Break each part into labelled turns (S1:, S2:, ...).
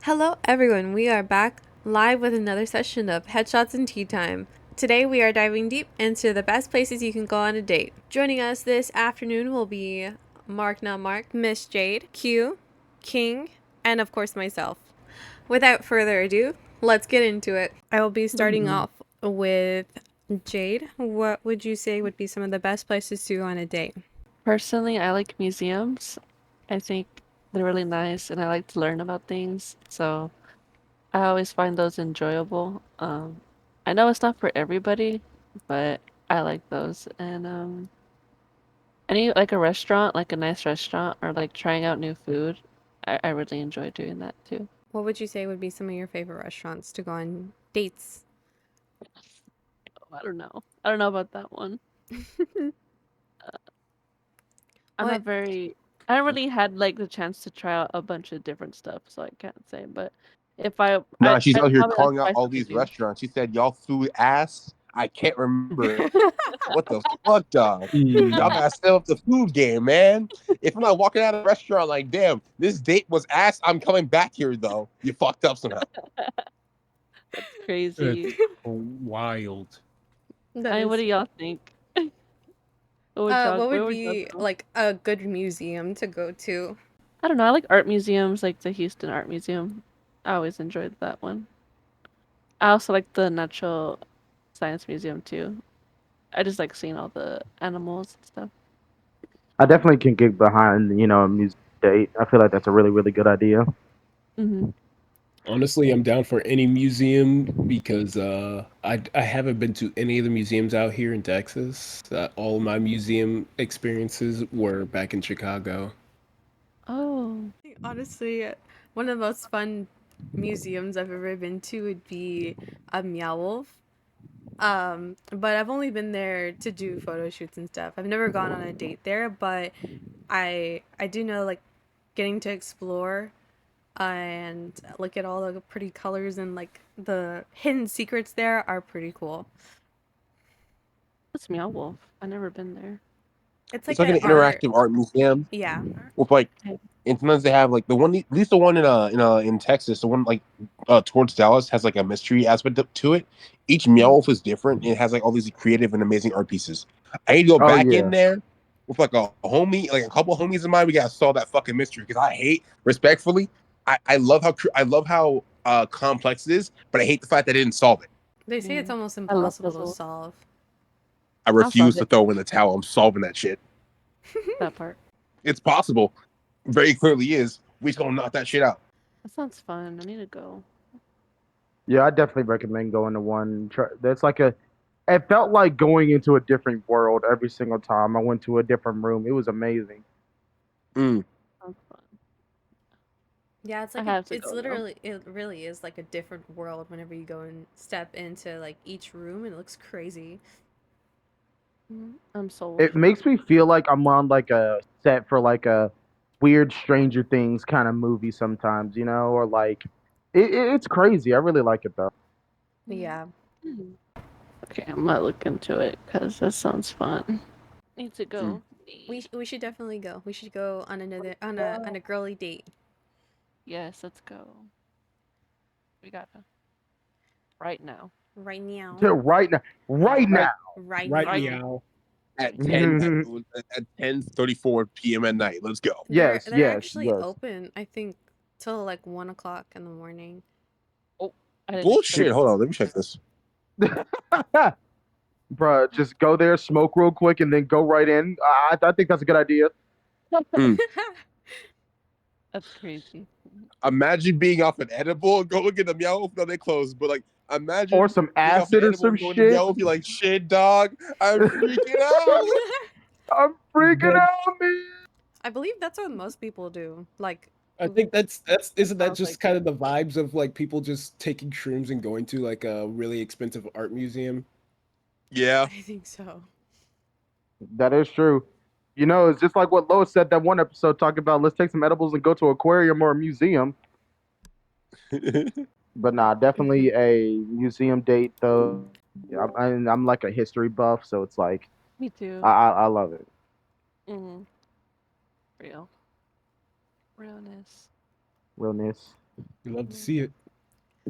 S1: Hello, everyone. We are back live with another session of Headshots and Tea Time. Today, we are diving deep into the best places you can go on a date. Joining us this afternoon will be Mark Not Mark, Miss Jade, Q, King, and of course myself. Without further ado, let's get into it. I will be starting off with Jade. What would you say would be some of the best places to go on a date?
S2: Personally, I like museums. I think they're really nice and I like to learn about things. So I always find those enjoyable. I know it's not for everybody, but I like those. And any like a restaurant, like a nice restaurant or like trying out new food, I really enjoy doing that too.
S1: What would you say would be some of your favorite restaurants to go on dates?
S2: I don't know. I don't know about that one. I'm
S1: What?
S2: not very I haven't really had like the chance to try out a bunch of different stuff, so I can't say. But if
S3: Nah, she's
S2: I'd
S3: out here
S2: probably like
S3: calling out
S2: try
S3: all
S2: some
S3: these
S2: museums.
S3: restaurants. She said, y'all food ass. I can't remember. What the fuck, dog? Y'all gotta step up the food game, man. If I'm not walking out of a restaurant like, damn, this date was ass, I'm coming back here, though. You fucked up somehow.
S2: That's crazy.
S4: It's wild.
S1: That
S2: I mean, what
S1: is.
S2: do y'all think? What would y'all,
S1: What would
S2: where would y'all
S1: be
S2: go?
S1: like a good museum to go to?
S2: I don't know. I like art museums, like the Houston Art Museum. I always enjoyed that one. I also like the Natural Science Museum too. I just like seeing all the animals and stuff.
S5: I definitely can get behind, a music date. I feel like that's a really, really good idea.
S2: Hmm.
S4: Honestly, I'm down for any museum because I haven't been to any of the museums out here in Texas. All my museum experiences were back in Chicago.
S2: Oh,
S1: Honestly, one of the most fun museums I've ever been to would be a Meow Wolf. But I've only been there to do photo shoots and stuff. I've never gone on a date there, but I do know like getting to explore and look at all the pretty colors and like the hidden secrets there are pretty cool.
S2: that's Meow Wolf. I never been there.
S1: It's
S3: It's
S1: like
S3: like an
S1: an art,
S3: interactive art museum
S1: yeah.
S3: with like,
S2: Okay.
S3: and sometimes they have like the one, at least the one in Texas, the one like towards Dallas has like a mystery aspect to it. Each meow
S2: Mhm.
S3: wolf is different. And it has like all these creative and amazing art pieces. I need to go
S5: Oh
S3: back in
S5: yeah,
S3: there with like a homie, like a couple homies of mine. We gotta solve that fucking mystery because I hate, respectfully, I love how complex it is, but I hate the fact that I didn't solve it.
S1: They say it's
S2: Yeah.
S1: almost
S2: I love
S1: impossible to
S2: puzzles.
S1: solve.
S3: I
S2: I'll solve
S3: refuse to
S2: it.
S3: throw in the towel. I'm solving that shit.
S2: That part.
S3: It's possible. Very clearly is. We just gonna knock that shit out.
S2: That sounds fun. I need to go.
S5: yeah. I definitely recommend going to one. That's like a. It felt like going into a different world every single time I went to a different room. It was amazing.
S3: Mm.
S2: Sounds fun.
S1: Yeah, it's
S2: I
S1: like
S2: have to
S1: it's
S2: go though.
S1: literally it really is like a different world whenever you go and step into like each room and it looks crazy.
S2: I'm sold.
S5: It makes me feel like I'm on like a set for like a weird Stranger Things kind of movie sometimes, or like it's crazy. I really like it though.
S1: Yeah.
S2: Mhm. Okay, I'm gonna look into it because that sounds fun. Need to
S3: Mm.
S2: go.
S1: We should definitely go. We should go on another on a girly date
S2: Yes, let's go. We gotta right now.
S1: right now.
S5: Yeah, right now, right
S4: Right,
S5: now.
S1: Right
S4: right
S2: Right.
S1: now.
S4: meow.
S3: At 10:34 p.m. at night. Let's go.
S5: Yes,
S1: They're
S5: yes,
S1: actually
S5: yes.
S1: open, I think, till like 1 o'clock in the morning.
S2: Oh, I didn't expect
S3: Bullshit.
S2: that.
S3: Hold on. Let me check this.
S5: Bruh, just go there, smoke real quick, and then go right in. I think that's a good idea.
S3: Mm.
S2: That's crazy.
S3: Imagine being off an edible and going get a meow wolf. No, they closed. But like,
S5: Or
S3: imagine
S5: some
S3: being off an
S5: acid or
S3: edible
S5: some
S3: and going to meow
S5: shit.
S3: wolf. You're like, shit, dog. I'm freaking out.
S5: I'm freaking
S4: That
S5: out, man.
S1: I believe that's what most people do. Like,
S4: I think that's isn't that
S2: Sounds
S4: just
S2: like
S4: kind
S2: it.
S4: of the vibes of like people just taking shrooms and going to like a really expensive art museum?
S3: Yeah.
S1: I think so.
S5: That is true. It's just like what Lois said that one episode talking about. Let's take some edibles and go to an aquarium or a museum. But nah, definitely a museum date though. Yeah, I'm like a history buff, so it's like
S2: Me
S5: I
S2: too.
S5: I, I love it.
S2: Mm-hmm. Real. Realness.
S5: Realness.
S4: You love to see it.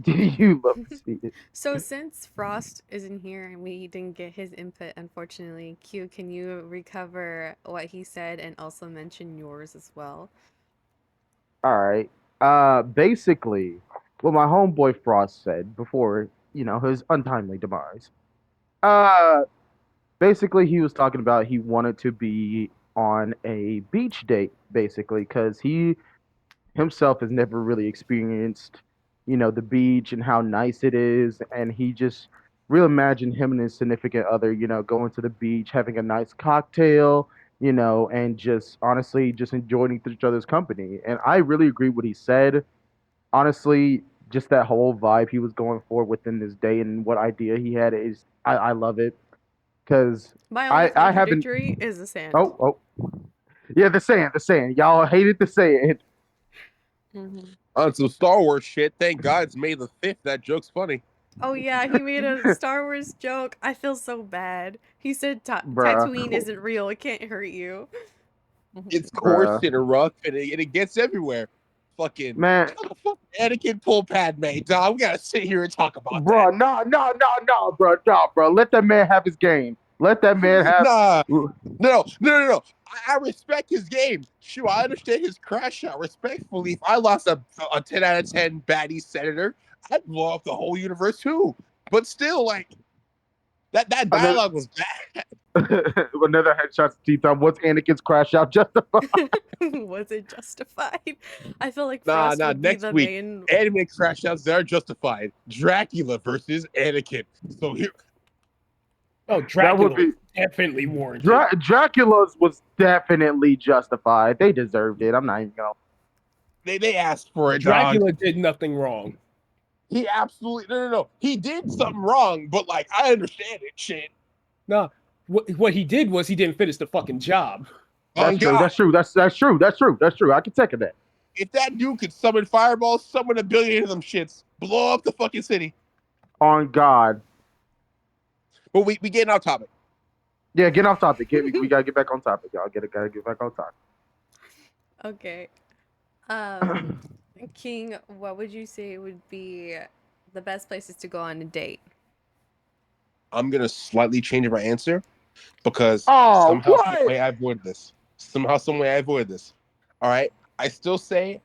S5: You love to see it.
S1: So since Frost isn't here and we didn't get his input, unfortunately, Q, can you recover what he said and also mention yours as well?
S5: All right. Basically, what my homeboy Frost said before, his untimely demise. Uh, Basically, he was talking about he wanted to be on a beach date, basically, because he himself has never really experienced, the beach and how nice it is, and he just real imagined him and his significant other, going to the beach, having a nice cocktail, and just honestly just enjoying each other's company. And I really agree what he said. Honestly, just that whole vibe he was going for within this day and what idea he had is I love it because
S1: My only
S5: I haven't.
S1: contradictory is the sand.
S5: Oh, yeah, the sand. Y'all hated the sand.
S2: Hmm.
S3: On some Star Wars shit, thank God it's May the 5th. That joke's funny.
S1: Oh yeah, he made a Star Wars joke. I feel so bad. He said
S5: Bruh,
S1: Tatooine isn't real. It can't hurt you.
S3: It's coarse
S5: bruh,
S3: and rough, and it gets everywhere. Fucking
S5: man,
S3: how the fuck Anakin pull Padme, dog. We gotta sit here and talk about that.
S5: bruh, nah, bruh, nah, bruh. Let that man have his game. Let that man have.
S3: Nah, no. I respect his game. Sure, I understand his crash out. Respectfully, if I lost a 10 out of 10 baddie senator, I'd blow up the whole universe too. But still, like that
S5: Another,
S3: dialogue was bad.
S5: another headshot to T-Tom. What's Anakin's crash out justified?
S1: Was it justified? I feel like
S3: Nah,
S1: Frost would be
S3: next
S1: the
S3: week,
S1: main.
S3: anime crash outs that are justified. Dracula versus Anakin. So here,
S4: Oh,
S5: That would
S4: Dracula
S5: be
S4: was definitely warranted.
S5: Dracula's was definitely justified. They deserved it. I'm not even gonna.
S3: they asked for it, dog.
S4: Dracula did nothing wrong.
S3: He absolutely no. He did something wrong, but like I understand it. Shit.
S4: No, what he did was he didn't finish the fucking job.
S3: On
S5: That's true.
S3: God,
S5: That's true. That's true. That's true. That's true. I can second that.
S3: if that dude could summon fireballs, summon a billion of them shits, blow up the fucking city.
S5: On God.
S3: But we getting off topic.
S5: Yeah, get off topic. We gotta get back on topic, y'all. Gotta get back on topic.
S1: Okay. Um, King, what would you say would be the best places to go on a date?
S3: I'm gonna slightly change my answer because
S5: Oh,
S3: somehow, some
S5: what?
S3: way I avoided this. Somehow, some way I avoided this. All right. I still say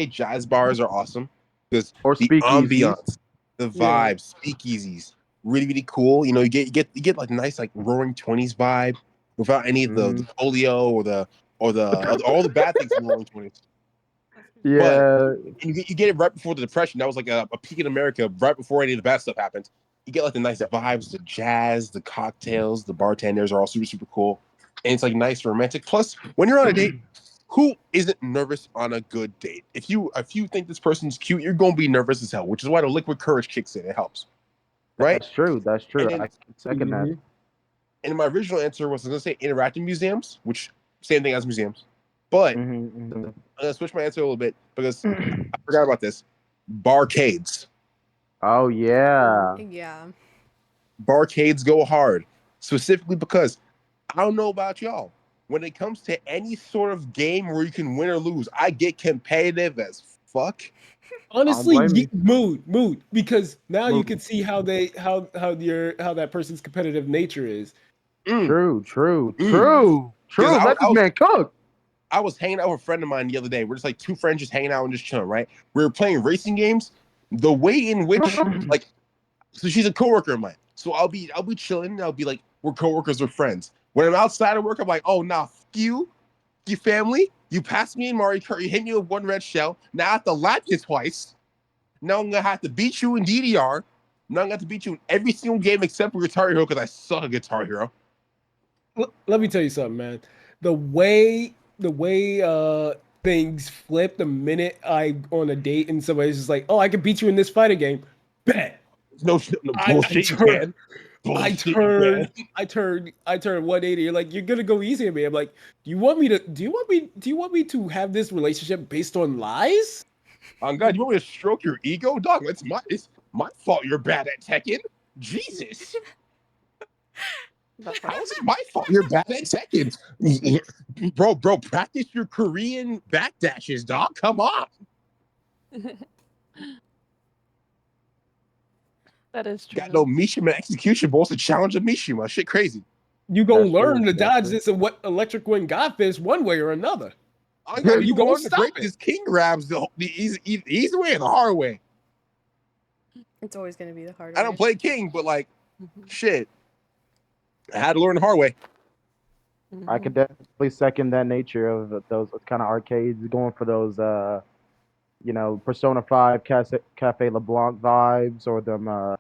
S3: jazz bars are awesome because
S5: Or
S3: the
S5: speakeasies.
S3: ambiance, the
S4: Yeah.
S3: vibes, speakeasies, really cool. You know, you get like nice like Roaring Twenties vibe without any of the
S5: Mm,
S3: polio or the all the bad things in Roaring Twenties. But
S5: yeah.
S3: you get it right before the depression. That was like a peak in America, right before any of the bad stuff happened. You get like the nice vibes, the jazz, the cocktails, the bartenders are all super cool, and it's like nice romantic. Plus, when you're on a date, who isn't nervous on a good date? If you think this person's cute, you're gonna be nervous as hell, which is why the liquid courage kicks in. It helps, right?
S5: That's true. That's
S3: And
S5: true.
S3: then
S5: I can second that.
S3: and my original answer was gonna say interactive museums, which same thing as museums, but
S5: Hmm.
S3: I'm gonna switch my answer a little bit because I forgot about this. Barcades.
S5: Oh yeah.
S1: Yeah.
S3: Barcades go hard, specifically because I don't know about y'all. When it comes to any sort of game where you can win or lose, I get competitive as fuck.
S5: I don't
S4: Honestly,
S5: blame you.
S4: mood, because now you can
S5: Move.
S4: see how they how that person's competitive nature is.
S3: Mm,
S5: True. True.
S3: mm.
S5: True.
S3: Because
S5: True. Let this man cook.
S3: I was hanging out with a friend of mine the other day. We're just like two friends just hanging out and just chilling, right? We were playing racing games. The way in which like so she's a coworker of mine. So I'll be chilling. I'll be like, we're coworkers, we're friends. When I'm outside of work, I'm like, oh nah, you family. You passed me in Mario Kart. You hit me with one red shell. Now I have to lap you twice. Now I'm gonna have to beat you in DDR. Now I'm gonna have to beat you in every single game except for Guitar Hero because I suck at Guitar Hero.
S4: Let me tell you something, man. The way things flip the minute I on a date and somebody's just like, "Oh, I can beat you in this fighting game." Bet.
S3: No
S4: I
S3: bullshit. You
S4: turn
S3: can.
S4: I
S3: Bullshit. You
S4: turn
S3: can.
S4: I turn 180. You're like, "You're gonna go easy on me." I'm like, do you want me to have this relationship based on lies?"
S3: Oh God, you want me to stroke your ego, dog? It's my fault. You're bad at Tekken. Jesus. How is it my fault? You're bad at Tekken, bro. Practice your Korean backdashes, dog. Come on.
S2: That is true.
S3: Got no Mishima execution, but what's the challenge of Mishima? Shit crazy.
S4: You gonna
S5: That's
S4: learn
S5: true,
S4: to
S5: that's
S4: dodge
S5: true.
S4: this and what Electric Wind got this one way or another.
S3: I got
S4: You
S3: you
S4: gonna
S3: learn to
S4: stop
S3: break
S4: it.
S3: these king grabs the easy way or the hard way.
S1: It's always going to be the hard
S3: I
S1: way.
S3: don't play king, but like shit, I had to learn the hard way.
S5: I could definitely second that nature of those kind of arcades, going for those, Persona 5 Cafe LeBlanc vibes or them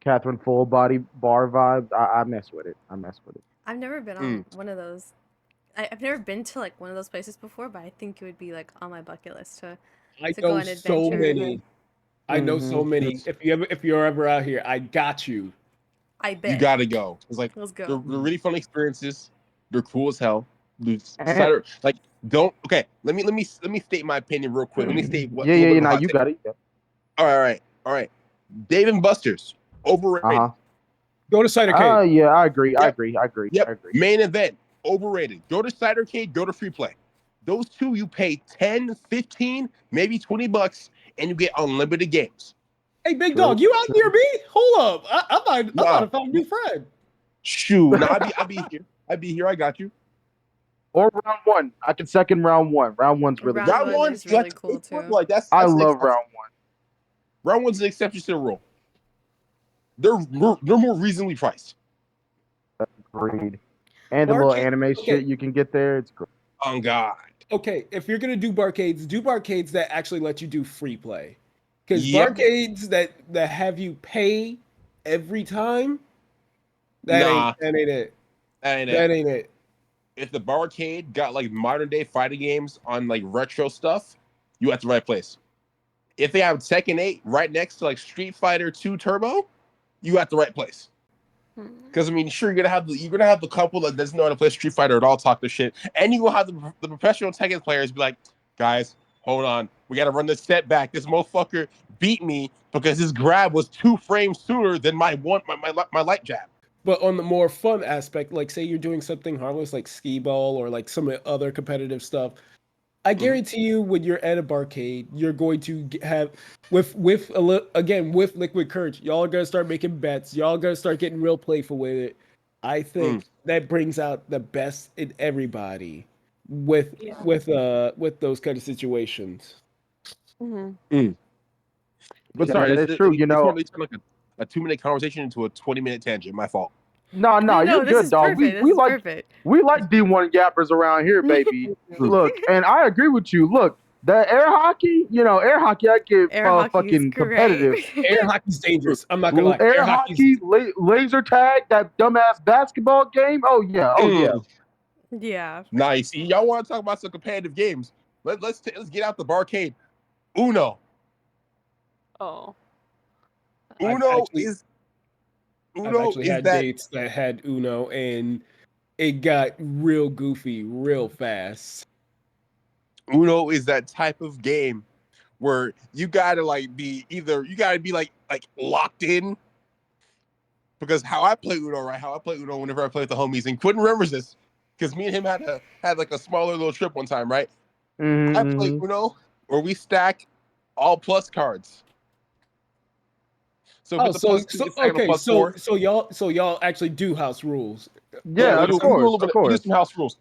S5: Catherine Full Body Bar vibes. I mess with it. I mess with it.
S1: I've never been on one of those. I've never been to like one of those places before, but I think it would be like on my bucket list to
S4: I
S1: go
S4: know
S1: on
S4: so
S1: adventure.
S4: many. I know so many. If you're ever out here, I got you.
S1: I bet.
S3: You gotta go. It's like
S1: Let's go.
S3: they're really fun experiences. They're cool as hell.
S5: And,
S3: Like don't okay. Let me state my opinion real quick. Let me state what
S5: yeah,
S3: a little
S5: yeah,
S3: bit
S5: yeah.
S3: of a
S5: Now
S3: hot
S5: you
S3: take.
S5: got it. Yeah.
S3: All right. Dave and Buster's overrated.
S5: Uh huh.
S4: Go to Cidercade.
S5: Yeah. I agree. I
S3: Yep.
S5: agree. I agree.
S3: Yep.
S5: I agree.
S3: Main event overrated. Go to Cidercade. Go to Free Play. Those two you pay 10, 15, maybe $20, and you get unlimited games.
S4: Hey, big
S5: True,
S4: dog, you out
S5: true.
S4: near me? Hold up. I'm
S3: Nah.
S4: about to find a new friend.
S3: Shoot, no, I'd be here. I got you.
S5: Or round one. I can second round one. Round one's really
S1: Round
S5: good.
S3: Round
S1: one
S3: one,
S1: is
S3: you have
S1: really
S3: to
S1: cool,
S3: pay for it,
S1: too.
S3: but, like that's
S5: I
S3: an
S5: love
S3: exception.
S5: round one.
S3: Round one's an exception to the rule. They're more reasonably priced.
S5: Agreed. And the little
S4: Barcade-
S5: anime
S4: okay.
S5: shit you can get there. It's great.
S3: On God.
S4: Okay, if you're gonna do barcades that actually let you do free play. Because
S3: Yep.
S4: barcades that have you pay every time,
S3: Nah.
S4: that ain't it.
S3: And
S4: That ain't it.
S3: if the barcade got like modern day fighting games on like retro stuff, you at the right place. If they have Tekken 8 right next to like Street Fighter 2 Turbo, you at the right place. Because I mean, sure, you're gonna have the couple that doesn't know how to play Street Fighter at all talk this shit, and you will have the professional Tekken players be like, guys, hold on, we gotta run this set back. This motherfucker beat me because his grab was 2 frames sooner than my light jab.
S4: But on the more fun aspect, like say you're doing something harmless like skee ball or like some other competitive stuff, I guarantee you when you're at a barcade, you're going to have with Liquid Courage, y'all are gonna start making bets. Y'all are gonna start getting real playful with it. I think that brings out the best in everybody with those kind of situations.
S3: But
S5: That
S3: sorry,
S5: is true.
S3: it totally turned like a 2-minute conversation into a 20-minute tangent. My fault.
S5: No,
S1: No,
S5: you're
S1: this
S5: good,
S1: is
S5: dog.
S1: perfect. This
S5: We
S1: is
S5: like
S1: perfect.
S5: D1 gappers around here, baby. Look, and I agree with you. Look, the air hockey, I get
S1: Air hockey is
S5: fucking
S1: great.
S5: competitive.
S4: Air hockey's dangerous. I'm not gonna lie.
S5: Air hockey, laser tag, that dumbass basketball game. Oh yeah.
S1: Yeah.
S3: Nice. Y'all want to talk about some competitive games? Let's get out the barcade. Uno.
S2: Oh.
S4: I've
S3: Uno
S4: actually
S3: is
S4: had
S3: that
S4: dates that had Uno, and it got real goofy real fast.
S3: Uno is that type of game where you gotta be like locked in. Because how I play Uno, right? How I play Uno whenever I play with the homies, and Quentin remembers this because me and him had like a smaller little trip one time, right? I play Uno where we stack all plus cards. So with the plus two, it's like a plus four.
S4: So y'all actually do house rules.
S5: Yeah,
S3: we
S5: of
S3: do a
S5: course,
S3: little bit.
S5: of
S3: We do
S5: course.
S3: some house rules.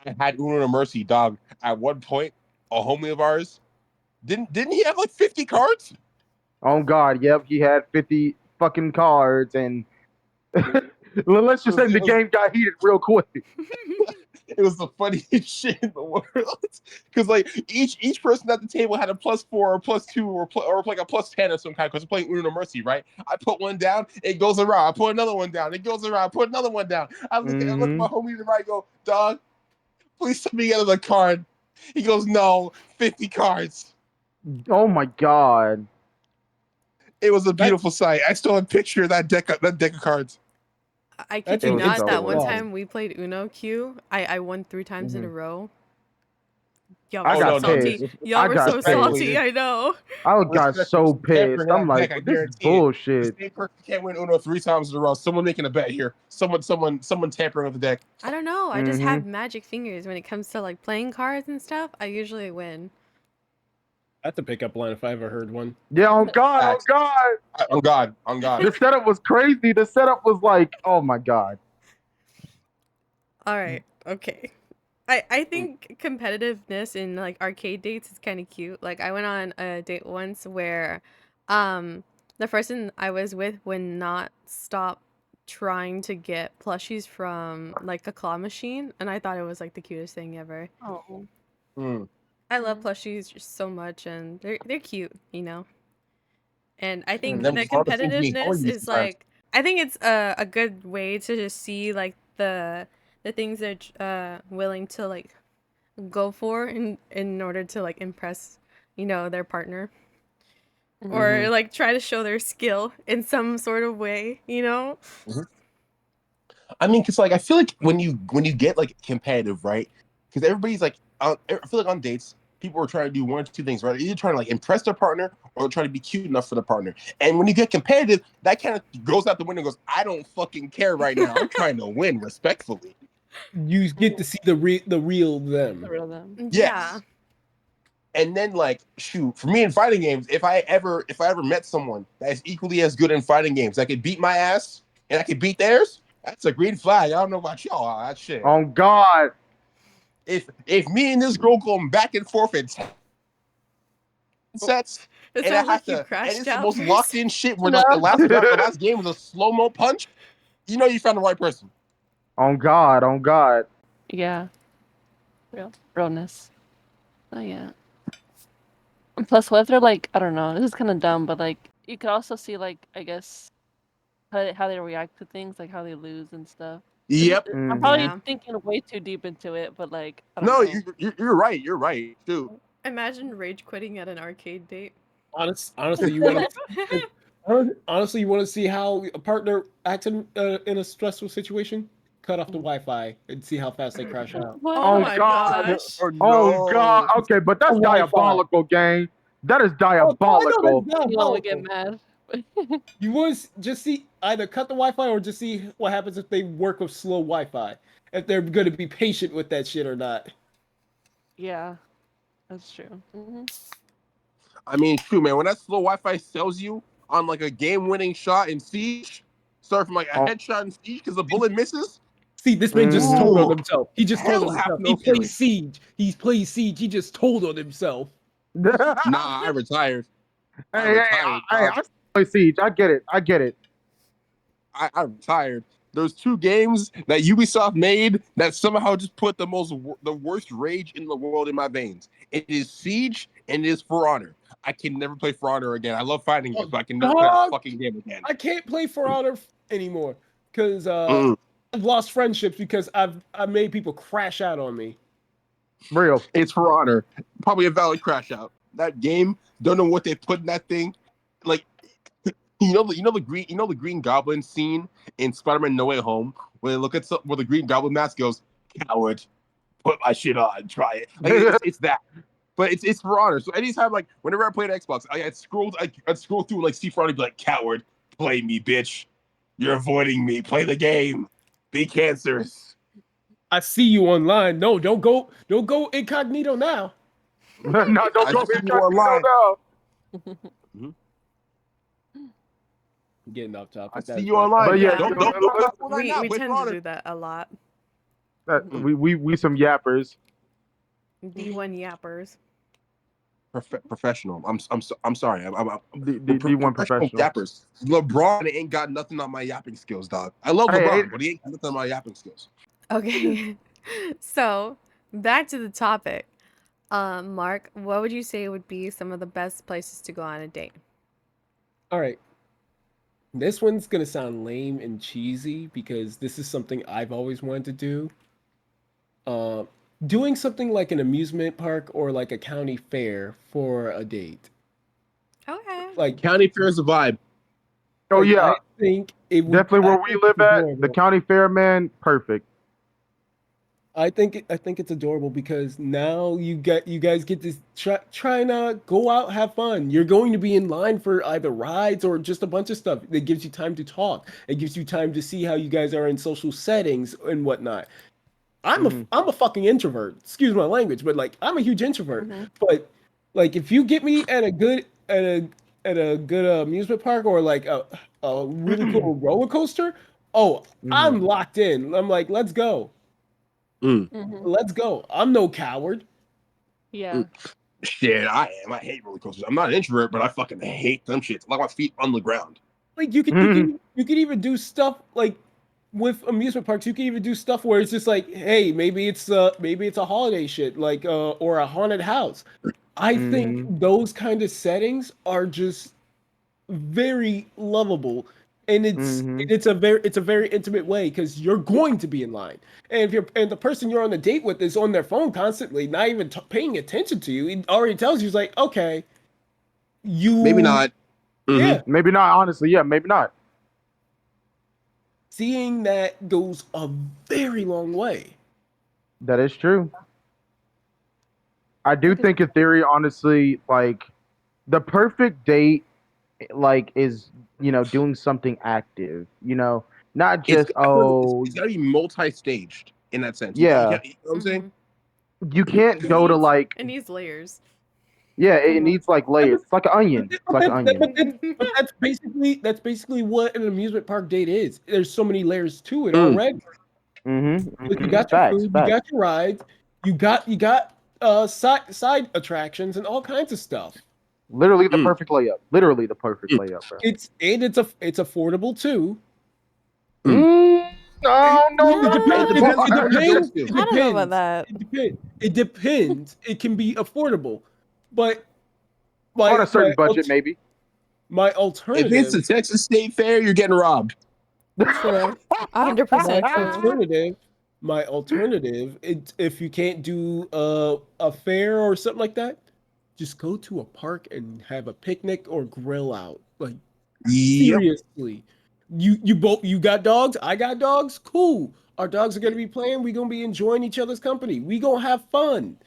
S3: I had Uno and Mercy, dog. At one point, a homie of ours didn't he have like 50 cards?
S5: Oh God, yep. He had 50 fucking cards, and let's just say the game got heated real quick.
S3: It was the funniest shit in the world because like each person at the table had a +4 or +2 or like a +10 of some kind because we're playing Uno Mercy, right? I put one down, it goes around. I put another one down, it goes around. I put another one down. I look at my homie to the right, go, dog, please tell me you get another card. He goes, no, 50 cards.
S5: Oh my God.
S3: It was a beautiful sight. I still have a picture of that deck of cards.
S1: I kid
S4: That's
S1: you
S5: was
S1: not,
S5: so
S1: that one
S5: lit.
S1: time we played Uno Q, I won 3 times in a row. Y'all
S5: I
S1: were
S5: got
S1: so salty.
S5: pissed.
S1: Y'all were so
S3: Respectfully,
S1: salty, I know.
S5: I got so
S3: some tampering
S5: pissed.
S3: in
S5: I'm
S3: that
S5: like,
S3: deck, I
S5: this is
S3: guarantee it.
S5: bullshit.
S3: The same person can't win Uno 3 times in a row. Someone making a bet here. Someone tampering with the deck.
S1: I don't know. I just have magic fingers when it comes to like playing cards and stuff. I usually win.
S4: That's a pickup line if I ever heard one.
S5: Yeah, on God, on
S3: Facts.
S5: God.
S3: On God, on God.
S5: The setup was crazy. The setup was like, oh my God.
S1: All right. Okay. I think competitiveness in like arcade dates is kind of cute. Like I went on a date once where the person I was with would not stop trying to get plushies from like a claw machine, and I thought it was like the cutest thing ever.
S2: Oh.
S3: Mm.
S1: I love plushies just so much, and they're cute, you know. And I think
S3: Them
S1: the
S3: claw machines be
S1: competitiveness
S3: horny
S1: is
S3: sometimes.
S1: like I think it's a good way to just see like the things they're willing to like go for in order to like impress, you know, their partner or
S3: Mhm.
S1: like try to show their skill in some sort of way, you know?
S3: I mean, cause like I feel like when you get like competitive, right? Because everybody's like, I feel like on dates, people are trying to do one or two things, right? Either trying to like impress their partner or trying to be cute enough for the partner. And when you get competitive, that kind of goes out the window. And goes, I don't fucking care right now. I'm trying to win respectfully.
S4: You get to see the real
S2: The
S4: them.
S2: real them.
S1: Yeah.
S3: Yes. And then like shoot, for me in fighting games, if I ever met someone that is equally as good in fighting games, that could beat my ass and I could beat theirs, that's a green flag. I don't know about y'all. That shit.
S5: On God.
S3: If me and this girl going back and forth in 10 sets,
S1: It
S3: and I
S1: sounds
S3: have
S1: like you
S3: to, and
S1: crashed
S3: it's the
S1: out
S3: most
S1: for a
S3: locked
S1: second.
S3: in shit where
S2: No.
S3: like the last game was a slow mo punch, you know you found the right person.
S5: On God. On God.
S2: Yeah. Realness. Oh yeah. And plus, what if they're like, I don't know, this is kind of dumb, but like you could also see like I guess how they react to things, like how they lose and stuff.
S3: Yep.
S2: I'm
S5: Mhm.
S2: probably
S1: Yeah.
S2: thinking way too deep into it, but like I don't
S3: No,
S2: know.
S3: you're right. You're right too.
S1: Imagine rage quitting at an arcade date.
S4: Honestly, you want to honestly you want to see how a partner acts in a stressful situation. Cut off the Wi-Fi and see how fast they crash out.
S2: What?
S1: Oh
S5: On
S1: my
S5: God.
S1: gosh.
S3: Oh
S5: On God.
S3: no.
S5: Okay, but
S4: The
S5: that's
S4: Wi-Fi.
S5: diabolical, gang. That is
S4: Oh, I know
S5: diabolical.
S4: that's
S2: You don't want to get
S4: diabolical.
S2: mad.
S4: You want to just see either cut the Wi-Fi or just see what happens if they work with slow Wi-Fi. If they're going to be patient with that shit or not.
S2: Yeah, that's true.
S3: I mean, shoot, man, when that slow Wi-Fi sells you on like a game-winning shot in Siege, start from like a
S5: Oh,
S3: headshot in Siege because the bullet misses.
S4: See, this man just
S5: mhm.
S4: told on
S3: Ooh,
S4: himself. He just told
S3: hell
S4: on
S3: have
S4: himself. He
S3: no
S4: plays
S3: feeling.
S4: Siege. He plays Siege. He just told on himself.
S3: Nah, I retired. I
S5: Hey,
S3: retired,
S5: I
S3: dog.
S5: still play Siege. I get it. I get it.
S3: I retired. Those two games that Ubisoft made that somehow just put the worst rage in the world in my veins. It is Siege and it is For Honor. I can never play For Honor again. I love fighting games,
S4: Oh,
S3: but I can never play that
S4: dog!
S3: fucking game again.
S4: I can't play For Honor anymore because
S3: Mm.
S4: I've lost friendships because I made people crash out on me.
S5: Real.
S3: It's For Honor. Probably a valid crash out. That game, don't know what they put in that thing. Like the Green Goblin scene in Spider-Man No Way Home where they look at where the Green Goblin mask goes, coward, put my shit on, try it. Like it's that. But it's For Honor. So anytime like whenever I played Xbox, I'd scroll through and like see For Honor be like, coward, play me, bitch. You're avoiding me. Play the game. Be cancerous.
S4: I see you online. No, don't go incognito now.
S5: No, don't
S3: I
S5: go
S3: see you
S5: incognito
S3: online.
S5: now.
S3: Mhm.
S4: Getting off
S3: I
S4: topic.
S3: see
S4: That's
S3: you
S4: my
S3: online.
S5: But yeah,
S1: Yeah.
S3: Don't mess with that now.
S1: We
S3: Play For
S1: tend to
S3: Honor.
S1: do that a lot.
S3: Mm.
S5: we some yappers.
S1: D1 yappers.
S3: Professional. I'm sorry. We're
S5: D1
S3: professional
S5: professional.
S3: yappers. LeBron ain't got nothing on my yapping skills, dog. I love
S5: Hey,
S3: LeBron, but he ain't got nothing on my yapping skills.
S1: Okay. So, back to the topic. Mark, what would you say would be some of the best places to go on a date?
S4: All right. This one's gonna sound lame and cheesy because this is something I've always wanted to do. Uh, Doing something like an amusement park or like a county fair for a date.
S1: Okay.
S3: County fair is a vibe.
S5: oh yeah,
S4: I think it would.
S5: definitely
S4: I
S5: where we
S4: think
S5: live
S4: it's
S5: at, the
S4: adorable.
S5: county fair, man, perfect.
S4: I think it's adorable because now you guys get to try and go out, have fun. You're going to be in line for either rides or just a bunch of stuff. It gives you time to talk. It gives you time to see how you guys are in social settings and whatnot.
S5: Mhm.
S4: I'm a fucking introvert. Excuse my language, but like I'm a huge introvert.
S2: Mm-hmm.
S4: But Like if you get me at a good amusement park or like a really cool roller coaster, oh,
S5: Mhm.
S4: I'm locked in. I'm like, let's go.
S3: Mm.
S2: Mm-hmm.
S4: Let's go. I'm no coward.
S2: Yeah.
S3: Mm. Shit, I am. I hate roller coasters. I'm not an introvert, but I fucking hate them shits. I like my feet on the ground.
S4: Like you could
S5: Mhm.
S4: even do stuff like with amusement parks. You can even do stuff where it's just like, hey, maybe it's a holiday shit like or a haunted house. I think
S5: Mhm.
S4: those kind of settings are just very lovable, and
S5: Mhm.
S4: it's a very intimate way because you're going to be in line, and if you're and the person you're on the date with is on their phone constantly, not even paying attention to you, it already tells you it's like, okay,
S3: Maybe
S4: you
S3: not. Hmm.
S4: yeah,
S5: Maybe not. Honestly, yeah, maybe not.
S4: seeing that goes a very long way.
S5: That is true. I do
S2: Like,
S5: think, in theory, honestly, like the perfect date, like, is doing something active. Not just
S3: I feel like
S5: oh
S3: it's got to be multi-staged in that sense. You
S5: yeah.
S3: can't, you know what I'm saying?
S5: You can't
S1: It
S5: go to
S1: needs
S5: like
S1: it needs layers.
S5: yeah. It
S2: mhm.
S5: needs like layers. It's like an onion. It's like an onion.
S4: But that's basically what an amusement park date is. There's so many layers to it
S3: Mm.
S4: already. Like you got your
S5: Facts.
S4: food, you got
S5: Facts.
S4: your rides, you got side attractions and all kinds of stuff.
S5: Literally the
S3: Mm.
S5: perfect layup. Literally the perfect
S3: Mm.
S5: layup, bro.
S4: It's affordable too.
S3: Mm.
S5: I don't know
S4: It
S5: about
S3: And
S5: that
S3: it
S4: depends.
S3: depends who the
S5: part.
S3: party goes to.
S4: It
S1: I don't know about
S4: depends.
S1: that.
S4: It depends. It can be affordable, but
S5: On a
S4: my
S5: certain budget, maybe.
S4: my
S3: If it's
S4: alternative
S3: the Texas State Fair, you're getting robbed.
S1: True.
S4: my
S1: 100% true.
S4: alternative if you can't do a fair or something like that, just go to a park and have a picnic or grill out. Like
S3: Yep.
S4: seriously. You got dogs, I got dogs, cool. Our dogs are gonna be playing, we gonna be enjoying each other's company. We gonna have fun.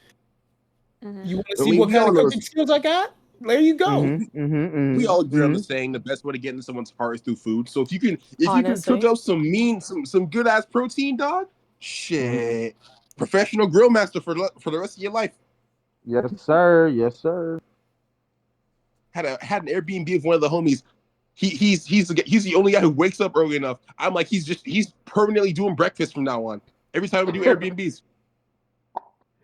S2: Mhm.
S4: You wanna
S3: I
S4: see
S3: mean,
S4: what kind of cooking skills I got? There you go.
S3: we all agree on the
S5: Mm-hmm.
S3: saying the best way to get into someone's heart is through food. So if you can cook
S1: Honestly.
S3: up some good ass protein, dog,
S5: Mm-hmm.
S3: shit, professional grill master for the rest of your life.
S5: Yes, sir. Yes, sir.
S3: Had an Airbnb of one of the homies. He's the only guy who wakes up early enough. I'm like he's permanently doing breakfast from now on. Every time we do Airbnbs.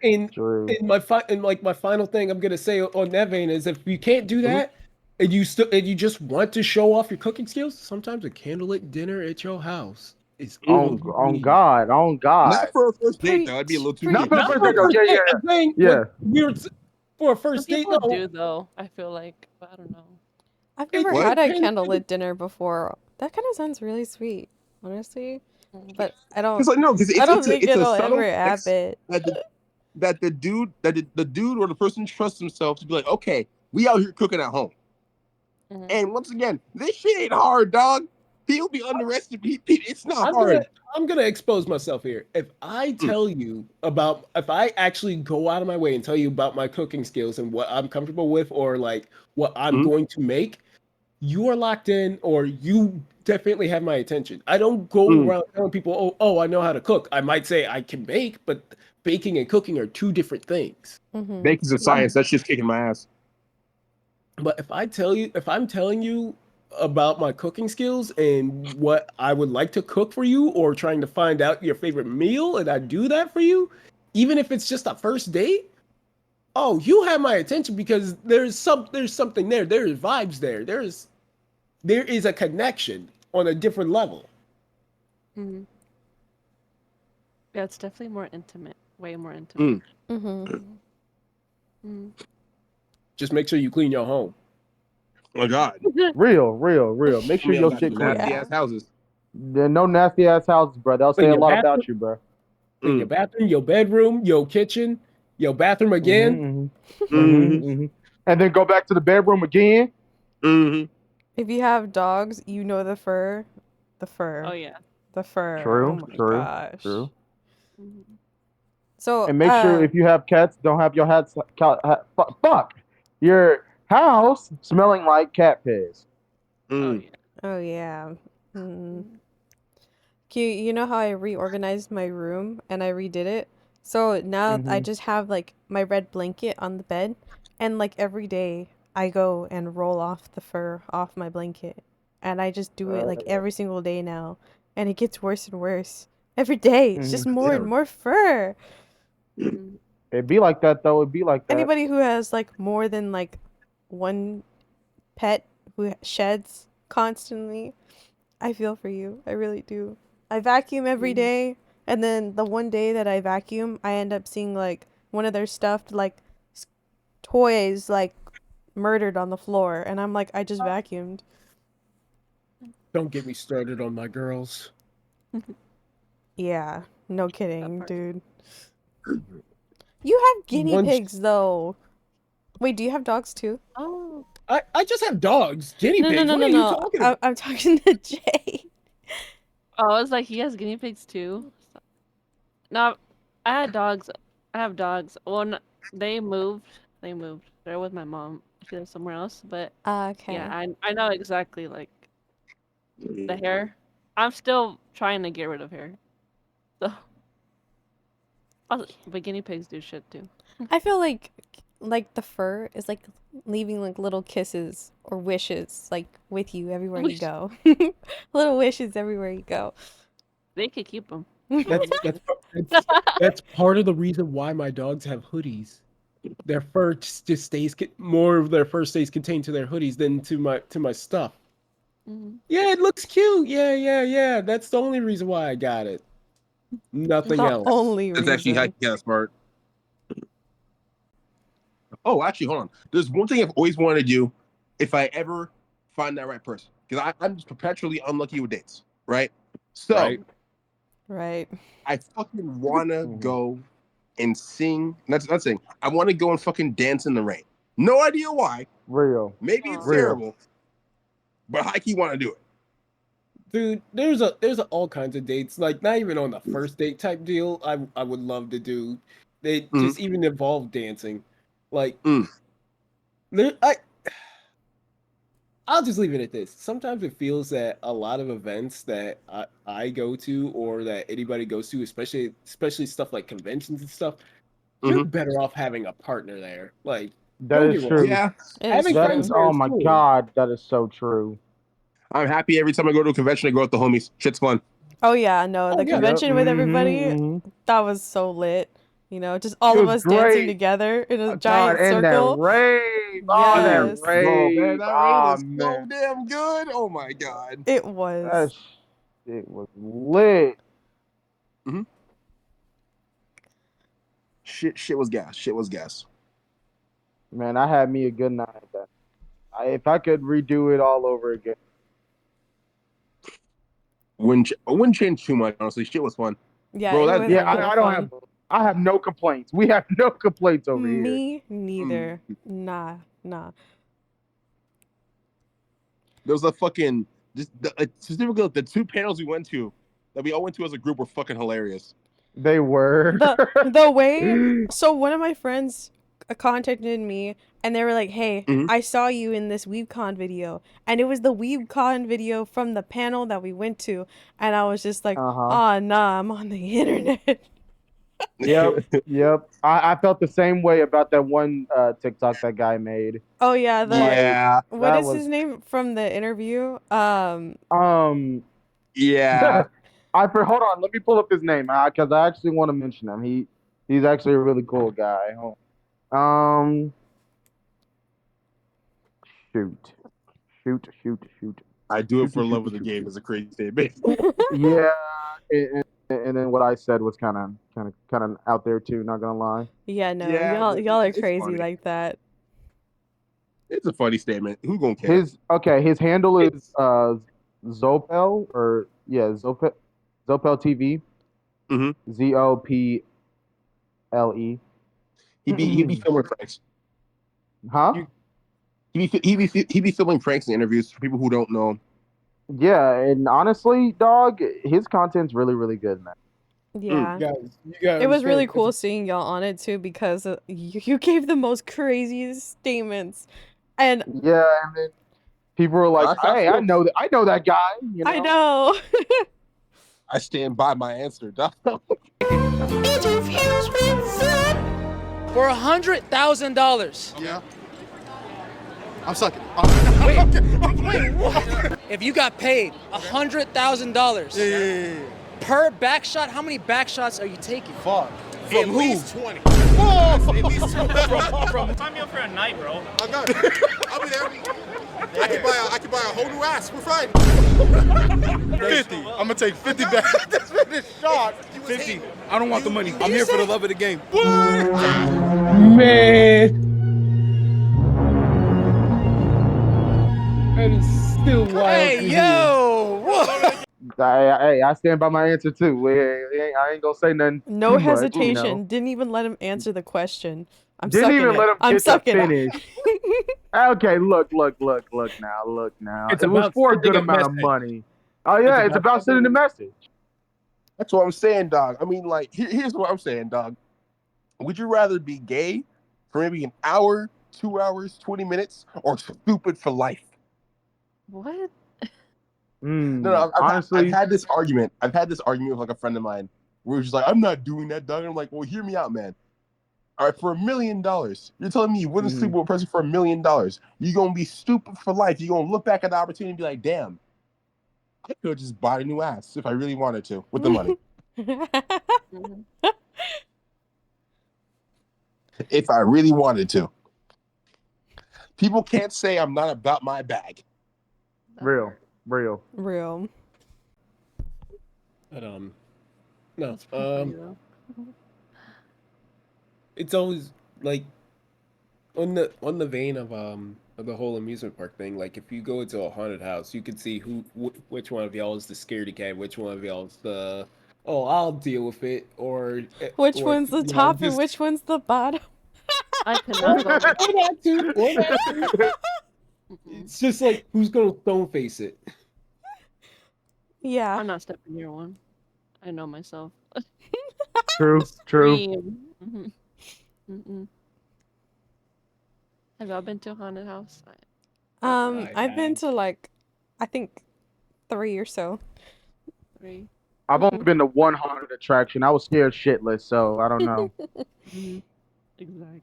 S4: And
S5: True.
S4: my final thing I'm gonna say on that vein is if you can't do
S3: Mhm.
S4: that and you just want to show off your cooking skills, sometimes a candlelit dinner at your house is all you
S5: On
S4: need.
S5: God. On God.
S3: Not for a first date though. That'd be a
S1: Preach.
S3: little too
S5: Not for the
S3: ambitious
S4: Not
S5: first
S3: for
S4: for a
S5: date, though.
S3: me.
S4: first
S5: Yeah,
S4: date.
S5: yeah,
S4: I'm saying
S5: yeah.
S4: for a
S2: Some
S4: first date.
S2: people
S4: No,
S2: do though. I feel like, but I don't know.
S1: I've
S4: it,
S1: never
S4: it
S3: What?
S1: had a
S4: depends.
S1: candlelit dinner before. That kind of sounds really sweet, honestly.
S2: Mhm.
S1: But
S3: Because like no, because
S1: I don't think
S3: it's a
S1: it'll ever
S3: subtle flex
S1: happen.
S3: that the dude or the person trusts himself to be like, okay, we out here cooking at home.
S2: Mhm.
S3: And once again, this shit ain't hard, dog. People be underestimated. It's not
S4: I'm gonna
S3: hard.
S4: I'm gonna expose myself here.
S3: Mm,
S4: If I actually go out of my way and tell you about my cooking skills and what I'm comfortable with or like what I'm
S3: mm,
S4: going to make, you are locked in or you definitely have my attention. I don't go
S3: mm.
S4: around telling people, I know how to cook. I might say I can bake, but baking and cooking are two different things.
S1: Mm-hmm.
S3: Bacon's a science. That's just kicking my ass.
S4: But if I'm telling you about my cooking skills and what I would like to cook for you or trying to find out your favorite meal and I do that for you, even if it's just a first date, oh, you have my attention because there's something there. There is vibes there. There is a connection on a different level.
S2: Mhm. Yeah, it's definitely more intimate. Way more intimate.
S3: Mm.
S1: Mm-hmm.
S2: Mhm. Mhm.
S4: Just make sure you clean your home.
S3: Oh my god.
S5: Real, real, real. Make
S3: Some
S5: sure
S3: of y'all
S5: your
S3: got
S5: shit
S3: some nasty
S5: clean.
S1: Yeah.
S3: ass houses.
S5: No nasty ass houses, bro. They'll say
S4: Clean
S5: a
S4: your
S5: lot
S4: bathroom,
S5: about you, bro.
S4: clean your
S3: Mm,
S4: bathroom, your bedroom, your kitchen, your bathroom again.
S5: Mm-hmm.
S3: mm-hmm,
S5: Mm-hmm. And then go back to the bedroom again.
S3: mm-hmm.
S1: If you have dogs, you know the
S2: Oh
S1: fur,
S2: yeah.
S1: the fur. Oh
S5: True,
S1: my
S5: true,
S1: gosh.
S5: true.
S2: Mhm.
S1: So,
S5: And make sure if you have cats, don't have your fuck your house smelling like cat piss.
S2: Oh
S3: Mm,
S2: yeah.
S1: oh yeah. Mm.
S2: Mhm.
S1: You know how I reorganized my room and I redid it? So now I
S5: Mm-hmm.
S1: just have like my red blanket on the bed And like every day I go and roll off the fur off my blanket. And I just do it like every single day now. And it gets worse and worse. Every day. It's just more and more fur.
S5: It'd be like that though. It'd be like that.
S1: Anybody who has like more than like one pet who sheds constantly, I feel for you. I really do. I vacuum every day, and then the one day that I vacuum, I end up seeing like one of their stuffed like toys like murdered on the floor, and I'm like, I just vacuumed.
S4: Don't get me started on my girls.
S1: Yeah, no kidding, dude. You have guinea pigs though. Wait, do you have dogs too?
S2: Oh,
S4: I just have dogs. Guinea pigs.
S1: No,
S4: What are you talking about?
S1: I'm talking to Jay.
S2: oh, I was like, he has guinea pigs too. No, I had dogs. I have dogs. Well, they moved. They moved. They're with my mom. She lives somewhere else. But
S1: Okay.
S2: yeah, I know exactly like the hair. I'm still trying to get rid of hair. So, but guinea pigs do shit too.
S1: I feel like the fur is like leaving like little kisses or wishes like with you everywhere you go. Little wishes everywhere you go.
S2: They could keep them.
S4: That's part of the reason why my dogs have hoodies. Their fur just stays more of their fur stays contained to their hoodies than to my stuff. Yeah, it looks cute. Yeah. That's the only reason why I got it. Nothing else.
S1: Only
S3: That's
S1: reason.
S3: actually kind of smart. Oh, actually, hold on. There's one thing I've always wanted to do if I ever find that right person. Because I'm just perpetually unlucky with dates, right? So,
S1: Right.
S3: I fucking want to go and sing. Not sing. I want to go and fucking dance in the rain. No idea why.
S5: Real.
S3: Maybe it's
S5: Real.
S3: terrible. But I keep want to do it.
S4: Dude, there's all kinds of dates. Like not even on the first date type deal. I would love to do. They just even involve dancing. Like I'll just leave it at this. Sometimes it feels that a lot of events that I go to or that anybody goes to, especially stuff like conventions and stuff, you're better off having a partner there. Like
S5: that is true.
S3: Yeah,
S4: having friends there
S5: oh
S4: is
S5: my
S4: cool.
S5: god, that is so true.
S3: I'm happy every time I go to a convention. I go with the homies. Shit's fun.
S1: Oh yeah, no, the convention with everybody, that was so lit. You know, just all of us dancing together in a giant circle.
S5: And that rave.
S1: Yes.
S5: Oh, that rave.
S3: Oh man, that rain is so
S5: man.
S3: damn good. Oh my god.
S1: It was.
S5: It was lit.
S3: Shit was gas. Shit was gas.
S5: Man, I had me a good night. If I could redo it all over again.
S3: Wouldn't change too much, honestly. Shit was fun.
S1: Yeah,
S3: bro.
S5: I have no complaints. We have no complaints over here.
S1: Me neither. Nah.
S3: There was a fucking specifically the two panels we went to that we all went to as a group were fucking hilarious.
S5: They were.
S1: The way. So one of my friends contacted me and they were like, "Hey, I saw you in this WeebCon video," and it was the WeebCon video from the panel that we went to, and I was just like, "Oh nah, I'm on the internet."
S5: Yep. I felt the same way about that one TikTok that guy made.
S1: Oh yeah,
S3: yeah.
S1: What is his name from the interview?
S3: Yeah.
S5: Hold on, let me pull up his name because I actually want to mention him. He's actually a really cool guy. Shoot.
S3: I do it for love of the game is a crazy statement.
S5: Yeah, and then what I said was kind of out there too. Not gonna lie.
S1: Yeah, no, y'all are crazy funny. Like that.
S3: It's a funny statement. Who gonna care?
S5: His handle is Zopel Zopel TV. ZOPLE.
S3: He'd be filming pranks.
S5: Huh?
S3: He'd be filming pranks and interviews for people who don't know him.
S5: Yeah, and honestly, dog, his content's really, really good, man.
S1: Yeah.
S4: You guys
S1: it was really cool seeing y'all on it too because you gave the most craziest statements, and
S5: yeah, and then people were like, "Hey, I know that guy." You know?
S1: I know.
S3: I stand by my answer, dog.
S6: For $100,000.
S7: Yeah. I'm sucking.
S6: Wait, what? If you got paid $100,000
S7: Yeah.
S6: per back shot, how many back shots are you taking?
S7: Fuck.
S8: At
S7: From who?
S8: least 20.
S7: Whoa!
S8: At least 20. Sign me up for a night, bro.
S7: I got it. I'll be there. I can buy a whole new ass. We're fine. 50. I'm gonna take 50 back. That's finished shot.
S8: 50. I don't want the money. I'm here for the love of the game.
S4: Man. That is still wild.
S6: Hey,
S4: to hear.
S6: yo! What?
S5: I stand by my answer too. I ain't gonna say nothing.
S1: No
S5: too much,
S1: hesitation. Didn't even let him answer the question. I'm
S5: Didn't
S1: sucking
S5: even
S1: it.
S5: let him
S1: I'm
S5: get to
S1: sucking
S5: finish. Okay, look now.
S4: It's
S5: It was
S4: about
S5: for a
S4: sending
S5: good
S4: a
S5: amount of
S4: message.
S5: money. Oh yeah, it's about sending a message.
S3: That's what I'm saying, dog. I mean, like, here's what I'm saying, dog. Would you rather be gay for maybe an hour, 2 hours, 20 minutes, or stupid for life?
S2: What?
S3: No,
S5: Honestly,
S3: I've had this argument. I've had this argument with like a friend of mine where he's just like, I'm not doing that, dog. I'm like, well, hear me out, man. All right, for $1 million, you're telling me you wouldn't sleep with a person for $1 million. You're gonna be stupid for life. You're gonna look back at the opportunity and be like, damn, I could have just bought a new ass if I really wanted to with the money.
S2: Mhm.
S3: If I really wanted to. People can't say I'm not about my bag.
S5: real.
S1: Real.
S4: But no.
S2: That's pretty funny, though.
S4: It's always like on the vein of the whole amusement park thing. Like if you go into a haunted house, you can see which one of y'all is the scaredy cat, which one of y'all is the I'll deal with it, or
S1: Which
S4: or,
S1: one's the
S4: you know,
S1: top and
S4: just-
S1: which one's the bottom?
S2: I cannot go.
S4: or that too, or that too. It's just like who's gonna stone face it.
S1: Yeah.
S2: I'm not stepping near one. I know myself.
S5: True.
S2: Scream. Mhm. Mm-mm. Have y'all been to a haunted house?
S1: I've been to like, I think 3 or so.
S2: 3.
S5: I've only been to one haunted attraction. I was scared shitless, so I don't know.
S2: Mhm. Exactly.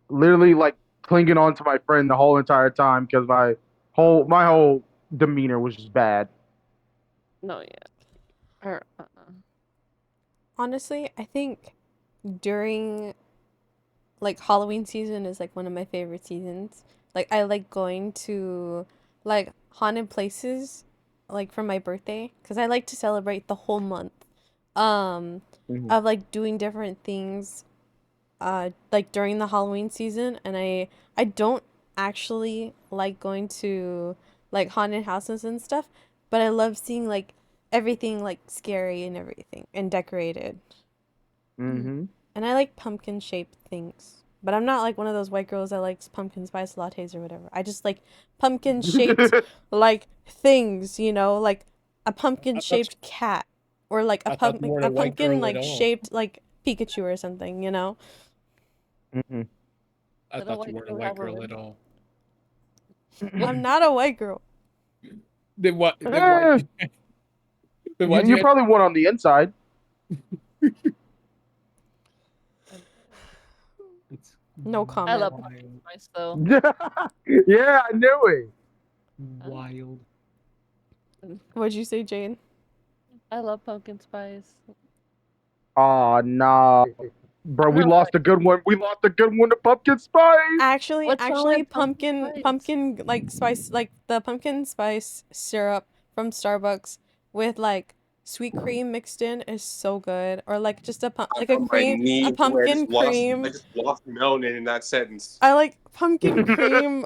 S5: Literally, like clinging on to my friend the whole entire time because my whole demeanor was just bad.
S2: No, yeah. Or,
S1: Honestly, I think during like Halloween season is like one of my favorite seasons. Like I like going to like haunted places like for my birthday because I like to celebrate the whole month of like doing different things like during the Halloween season, and I don't actually like going to like haunted houses and stuff, but I love seeing like everything like scary and everything and decorated.
S5: Mm-hmm.
S1: And I like pumpkin shaped things. But I'm not like one of those white girls that likes pumpkin spice lattes or whatever. I just like pumpkin shaped like things, you know, like a pumpkin shaped cat or like
S4: I thought you weren't a white
S1: pumpkin
S4: girl
S1: like
S4: at all.
S1: shaped like Pikachu or something, you know?
S5: Mm-hmm.
S4: I
S2: Little
S4: thought
S2: white
S4: you weren't a
S2: girl
S4: white
S2: have a
S4: girl
S2: ring.
S4: at all.
S1: I'm not a white girl.
S4: Then what? Then why'd
S5: You
S4: you
S5: probably won on the inside.
S1: No
S2: I
S1: comment.
S2: love pumpkin spice though.
S5: Yeah, I knew it.
S4: wild.
S1: What'd you say, Jane?
S2: I love pumpkin spice.
S5: Oh no, bro, we
S2: No,
S5: lost a good one. We lost a good one to pumpkin spice.
S1: Actually,
S2: What's wrong with
S1: pumpkin
S2: spice?
S1: pumpkin like spice like the pumpkin spice syrup from Starbucks with like sweet cream mixed in is so good. Or like just a like a cream, a pumpkin cream.
S3: I just lost melanin in that sentence.
S1: I like pumpkin cream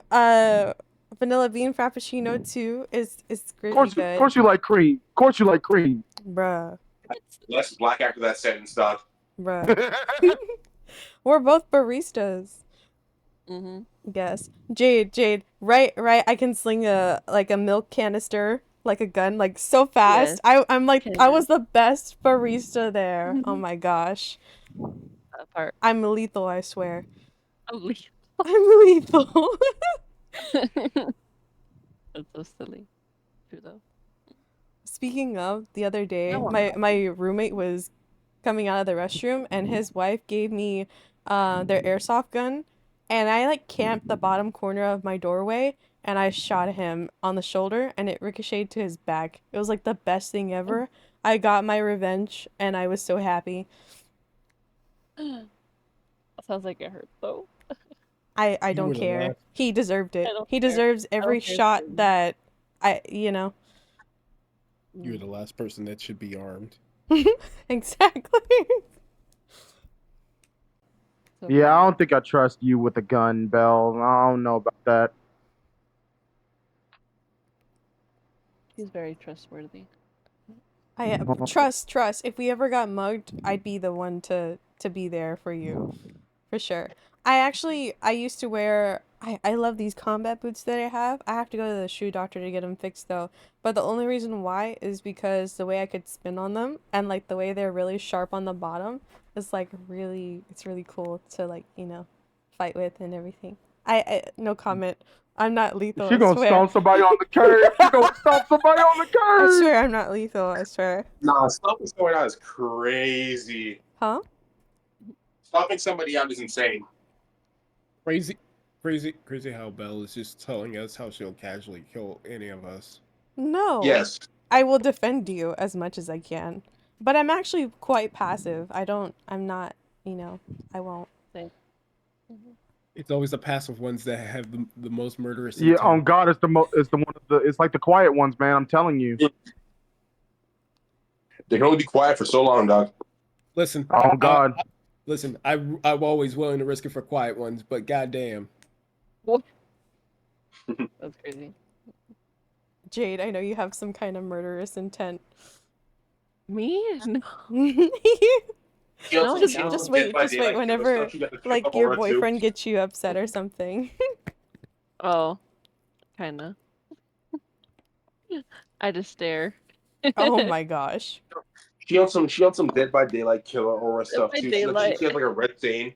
S1: vanilla bean frappuccino too is really
S5: Of
S1: good.
S5: course you like cream. Of course you like cream.
S1: Bruh.
S3: Less black after that sentence, dog.
S1: Bruh. We're both baristas.
S2: Mm-hmm.
S1: Yes. Jade, right, I can sling a like a milk canister like a gun like so fast.
S2: Yes.
S1: I'm like I was the best barista there. Oh my gosh.
S2: That part.
S1: I'm lethal, I swear.
S2: I'm lethal.
S1: I'm lethal.
S2: That's so silly. True though.
S1: Speaking of, the other day,
S2: No.
S1: my roommate was coming out of the restroom and his wife gave me their airsoft gun, and I like camped the bottom corner of my doorway, and I shot him on the shoulder, and it ricocheted to his back. It was like the best thing ever. I got my revenge, and I was so happy.
S2: Sounds like it hurt though.
S1: I
S4: You
S1: don't
S4: were the
S1: care.
S4: last.
S1: He deserved it.
S2: I don't
S1: He
S2: care.
S1: deserves
S2: I
S1: every
S2: don't care
S1: shot
S2: too.
S1: that you know.
S4: You were the last person that should be armed.
S1: Exactly.
S2: So
S5: Yeah, I
S2: funny.
S5: don't think I trust you with a gun, Belle. I don't know about that.
S2: He's very trustworthy.
S1: I trust. If we ever got mugged, I'd be the one to be there for you, for sure. I used to wear. I love these combat boots that I have. I have to go to the shoe doctor to get them fixed though. But the only reason why is because the way I could spin on them and like the way they're really sharp on the bottom is like really. It's really cool to like fight with and everything. I no comment. I'm not lethal.
S5: She
S1: I
S5: gonna
S1: swear.
S5: stomp somebody on the curb. She gonna stomp somebody on the
S1: I
S5: curb.
S1: swear I'm not lethal. I swear.
S3: Nah, stomping someone out is crazy.
S1: Huh?
S3: Stomping somebody out is insane.
S4: Crazy how Belle is just telling us how she'll casually kill any of us.
S1: No.
S3: Yes.
S1: I will defend you as much as I can. But I'm actually quite passive. I'm not, I won't.
S2: Same.
S4: It's always the passive ones that have the most murderous
S5: Yeah,
S4: intent.
S5: on God, it's the one of the. It's like the quiet ones, man. I'm telling you.
S3: They can only be quiet for so long, dog.
S4: Listen,
S5: Oh God.
S4: I'm always willing to risk it for quiet ones, but goddamn.
S2: That's crazy.
S1: Jade, I know you have some kind of murderous intent.
S2: Me? No.
S1: No,
S2: No,
S1: just wait. Whenever like your boyfriend gets you upset or something.
S2: Oh, kinda. I just stare.
S1: Oh my gosh.
S3: She on some Dead by Daylight killer aura stuff
S2: by
S3: too.
S2: Daylight.
S3: She has like a red stain.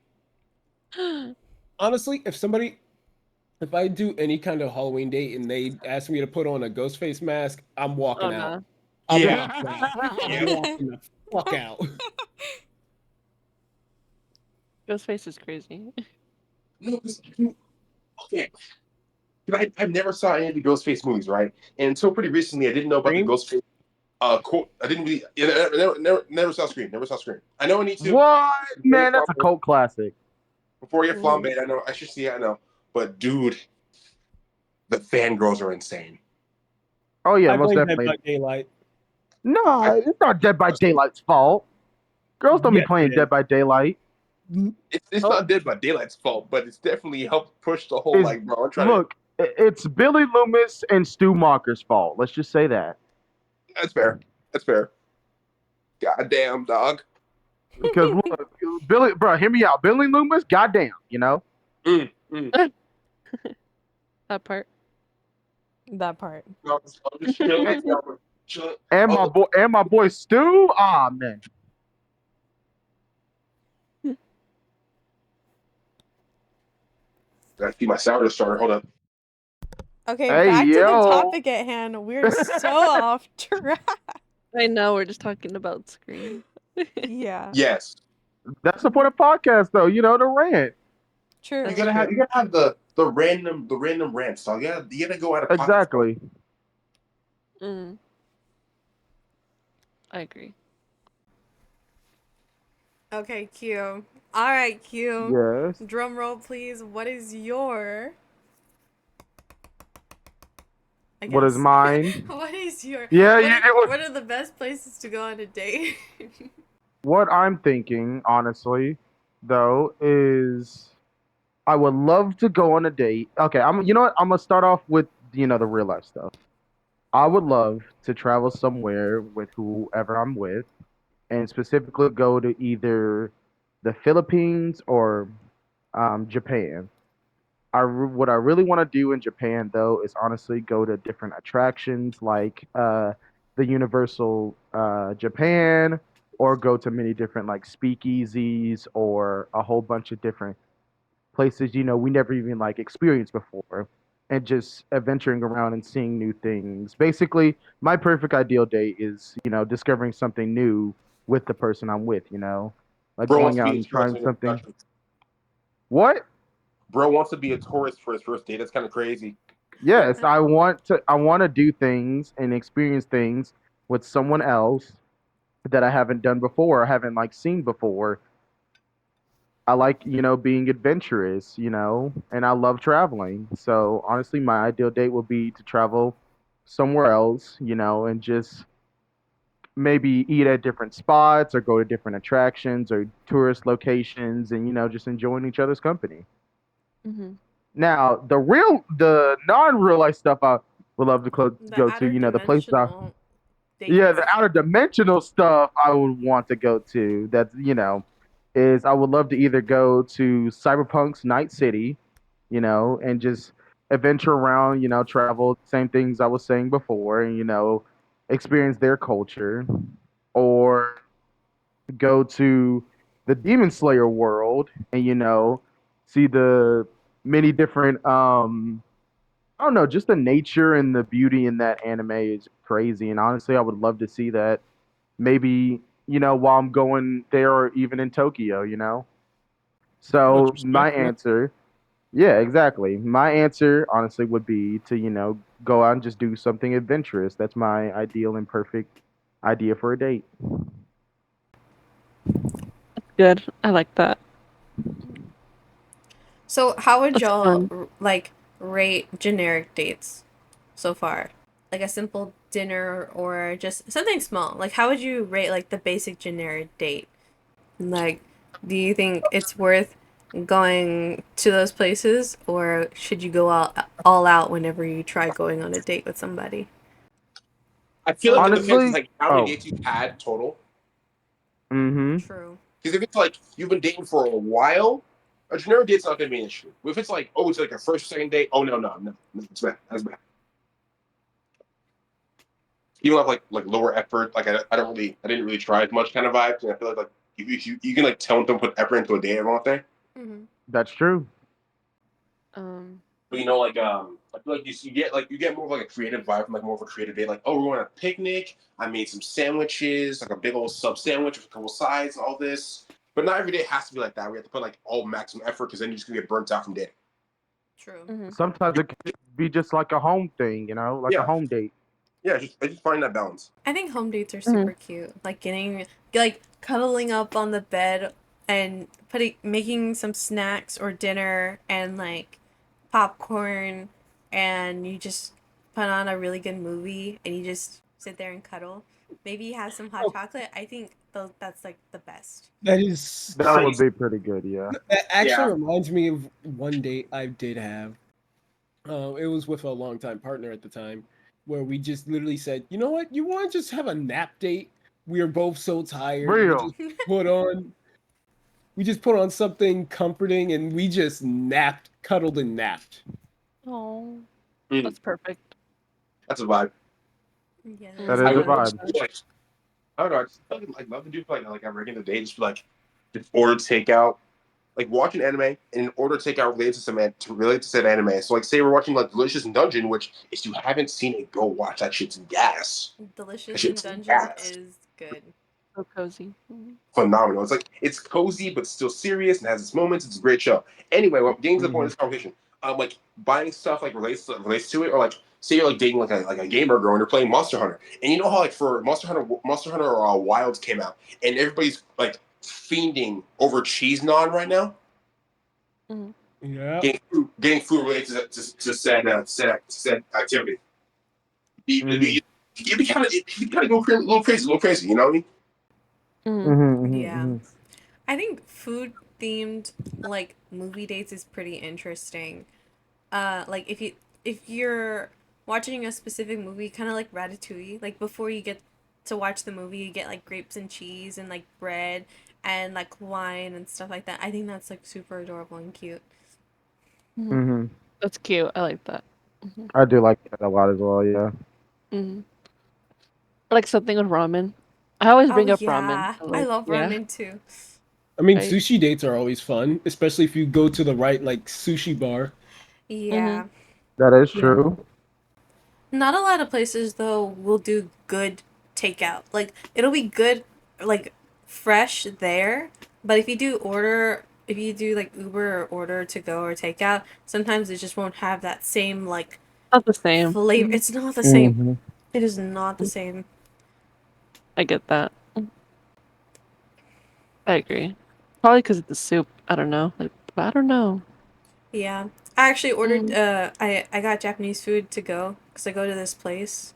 S4: Honestly, if I do any kind of Halloween date and they ask me to put on a ghost face mask, I'm walking
S2: Oh,
S4: out.
S2: no.
S4: I'm
S3: Yeah.
S4: walking the fuck out.
S2: Ghostface is crazy.
S3: No, okay. I never saw any of the Ghostface movies, right? And until pretty recently, I didn't know about the
S4: Scream?
S3: Ghostface. Quote. I didn't really. Never saw Scream. Never saw Scream. I know I need to.
S5: What, man? That's a cult classic.
S3: Before you get flambéed, I know I should see it. I know, but dude, the fangirls are insane.
S5: Oh yeah,
S4: I
S5: most
S4: blame Dead
S5: definitely.
S4: by Daylight.
S5: No, it's not Dead by Daylight's fault. Girls don't be
S4: Yes,
S5: playing
S4: it
S5: Dead
S4: is.
S5: by Daylight.
S3: It's not Dead by Daylight's fault, but it's definitely helped push the whole
S5: Is
S3: like, bro. I'm trying to.
S5: look, it's Billy Loomis and Stu Macher's fault. Let's just say that.
S3: That's fair. That's fair. Goddamn, dog.
S5: Because look, Billy, bro, hear me out. Billy Loomis, goddamn, you know.
S2: That part.
S1: That part.
S3: No, I'm just chilling.
S5: And my boy Stu. Ah man.
S3: Gotta keep my sourdough starter. Hold up.
S1: Okay,
S5: Hey,
S1: back to the
S5: yo.
S1: topic at hand. We're so off track.
S2: I know, we're just talking about Scream.
S1: Yeah.
S3: Yes.
S5: That's the point of podcast, though. You know, the rant.
S1: True.
S3: You gotta have the random rants, dog. You gotta go out of pocket.
S5: Exactly.
S2: I agree.
S1: Okay, Q. All right, Q.
S5: Yes.
S1: Drum roll, please. What is your?
S5: What is mine?
S1: What is your?
S5: Yeah,
S1: What are the best places to go on a date?
S5: What I'm thinking, honestly, though, is I would love to go on a date. Okay, you know what? I'm gonna start off with the real life stuff. I would love to travel somewhere with whoever I'm with, and specifically go to either the Philippines or Japan. What I really want to do in Japan though is honestly go to different attractions like the Universal Japan, or go to many different like speakeasies or a whole bunch of different places we never even like experienced before, and just adventuring around and seeing new things. Basically, my perfect ideal date is discovering something new with the person I'm with. Like
S3: Bro wants
S5: going
S3: to be
S5: out
S3: in
S5: and trying
S3: interesting
S5: something.
S3: discussions.
S5: What?
S3: Bro wants to be a tourist for his first date. That's kind of crazy.
S5: Yes, I want to do things and experience things with someone else that I haven't done before, or haven't like seen before. I like, being adventurous, and I love traveling. So honestly, my ideal date would be to travel somewhere else, and just maybe eat at different spots or go to different attractions or tourist locations, and just enjoying each other's company.
S2: Mm-hmm.
S5: Now, the non-real life stuff I would love to
S1: The
S5: go to,
S1: outer
S5: the places
S1: dimensional
S5: yeah,
S1: dates.
S5: the outer dimensional stuff I would want to go to. That's, is I would love to either go to Cyberpunk's Night City, and just adventure around, travel, same things I was saying before, and, experience their culture, or go to the Demon Slayer world and, see the many different, I don't know, just the nature and the beauty in that anime is crazy. And honestly, I would love to see that maybe, while I'm going there, or even in Tokyo,
S4: Much
S5: So my
S4: respect, man.
S5: answer, yeah, exactly. My answer, honestly, would be to, go out and just do something adventurous. That's my ideal and perfect idea for a date.
S2: Good. I like that.
S1: So, how would
S2: That's
S1: y'all
S2: fun.
S1: like rate generic dates so far? Like a simple dinner or just something small. Like, how would you rate like the basic generic date? Like, do you think it's worth going to those places, or should you go all out whenever you try going on a date with somebody?
S3: I feel like it depends
S5: Honestly,
S3: like how many
S5: oh,
S3: dates you've had total.
S5: mm-hmm.
S1: True.
S3: Because if it's like you've been dating for a while, a generic date's not going to be an issue. If it's like, oh, it's like a first or second date, oh no, it's bad. That's bad. You don't have like lower effort. Like I didn't really try as much kind of vibes. And I feel like you can like tell them to put effort into a date. I want to say.
S1: Mm-hmm.
S5: That's true.
S2: Um,
S3: But I feel like you get more of like a creative vibe from like more of a creative date. Like, oh, we're going on a picnic. I made some sandwiches, like a big old sub sandwich with a couple sides, all this. But not every day has to be like that. We have to put like all maximum effort because then you're just gonna get burnt out from dating.
S1: True.
S2: mhm.
S5: Sometimes it could be just like a home thing, like a
S3: Yeah,
S5: home date.
S3: yeah. I just find that balance.
S1: I think home dates are
S2: Mhm.
S1: super cute. Like like cuddling up on the bed and making some snacks or dinner and like popcorn, and you just put on a really good movie and you just sit there and cuddle. Maybe you have some hot
S4: Oh,
S1: chocolate. I think that's like the best.
S4: that is
S5: That would
S3: Nice.
S5: be pretty good, yeah.
S4: that actually
S3: Yeah.
S4: reminds me of one date I did have. It was with a longtime partner at the time, where we just literally said, "You know what? You want to just have a nap date? We are both so tired.
S5: Real.
S4: Put on, we just put on something comforting, and we just napped, cuddled, and napped."
S2: Oh,
S3: Mm,
S2: that's perfect.
S3: that's a vibe.
S1: Yeah,
S5: That
S1: that's
S3: I
S5: is a
S3: would
S2: Mm-hmm.
S1: fun.
S5: vibe.
S3: also like I don't know. I just like love to do like a regular day. Just like just order takeout, like watch an anime and order takeout related to related to said anime. So like say we're watching like Delicious in Dungeon, which if you haven't seen it, go watch that shit's gas. That
S1: Delicious in
S3: shit's
S1: Dungeon
S3: gas.
S1: is good.
S2: So cozy. Mhm.
S3: Phenomenal. It's like it's cozy but still serious and has its moments. It's a great show. Anyway, well, getting to the point of
S4: Mhm.
S3: this conversation, like buying stuff like relates to it, or like say you're like dating like a gamer girl and you're playing Monster Hunter, and you know how like for Monster Hunter Wilds came out, and everybody's like fiending over cheese naan right now.
S2: Mhm.
S4: Yeah.
S3: Getting food related to said activity.
S5: Hmm.
S3: You kind of go a little crazy. You know what I mean?
S2: Mhm.
S5: Hmm.
S1: Yeah.
S5: Hmm.
S1: I think food themed like movie dates is pretty interesting. Like if you're watching a specific movie, kind of like Ratatouille, like before you get to watch the movie, you get like grapes and cheese and like bread and like wine and stuff like that. I think that's like super adorable and cute.
S2: Mhm.
S5: Hmm.
S2: That's cute. I like that. Mhm.
S5: I do like that a lot as well, yeah.
S2: Mhm. I like something with ramen. I always
S1: Oh
S2: bring up ramen.
S1: yeah,
S2: So
S1: I
S2: like,
S1: love
S2: yeah,
S1: ramen too.
S4: I mean,
S2: right.
S4: sushi dates are always fun, especially if you go to the right like sushi bar.
S2: Mhm.
S1: Yeah.
S5: That is
S2: Yeah.
S5: true.
S1: Not a lot of places though will do good takeout. Like it'll be good like fresh there, but if you do order if you do like Uber or order to go or takeout, sometimes it just won't have that same like
S2: Not the same.
S1: flavor.
S2: Mhm.
S1: It's not the same.
S5: Mhm.
S1: It is not the same.
S2: I get that. I agree. Probably because of the soup. I don't know. Like, I don't know.
S1: Yeah. I actually ordered
S2: Mm.
S1: I got Japanese food to go cuz I go to this place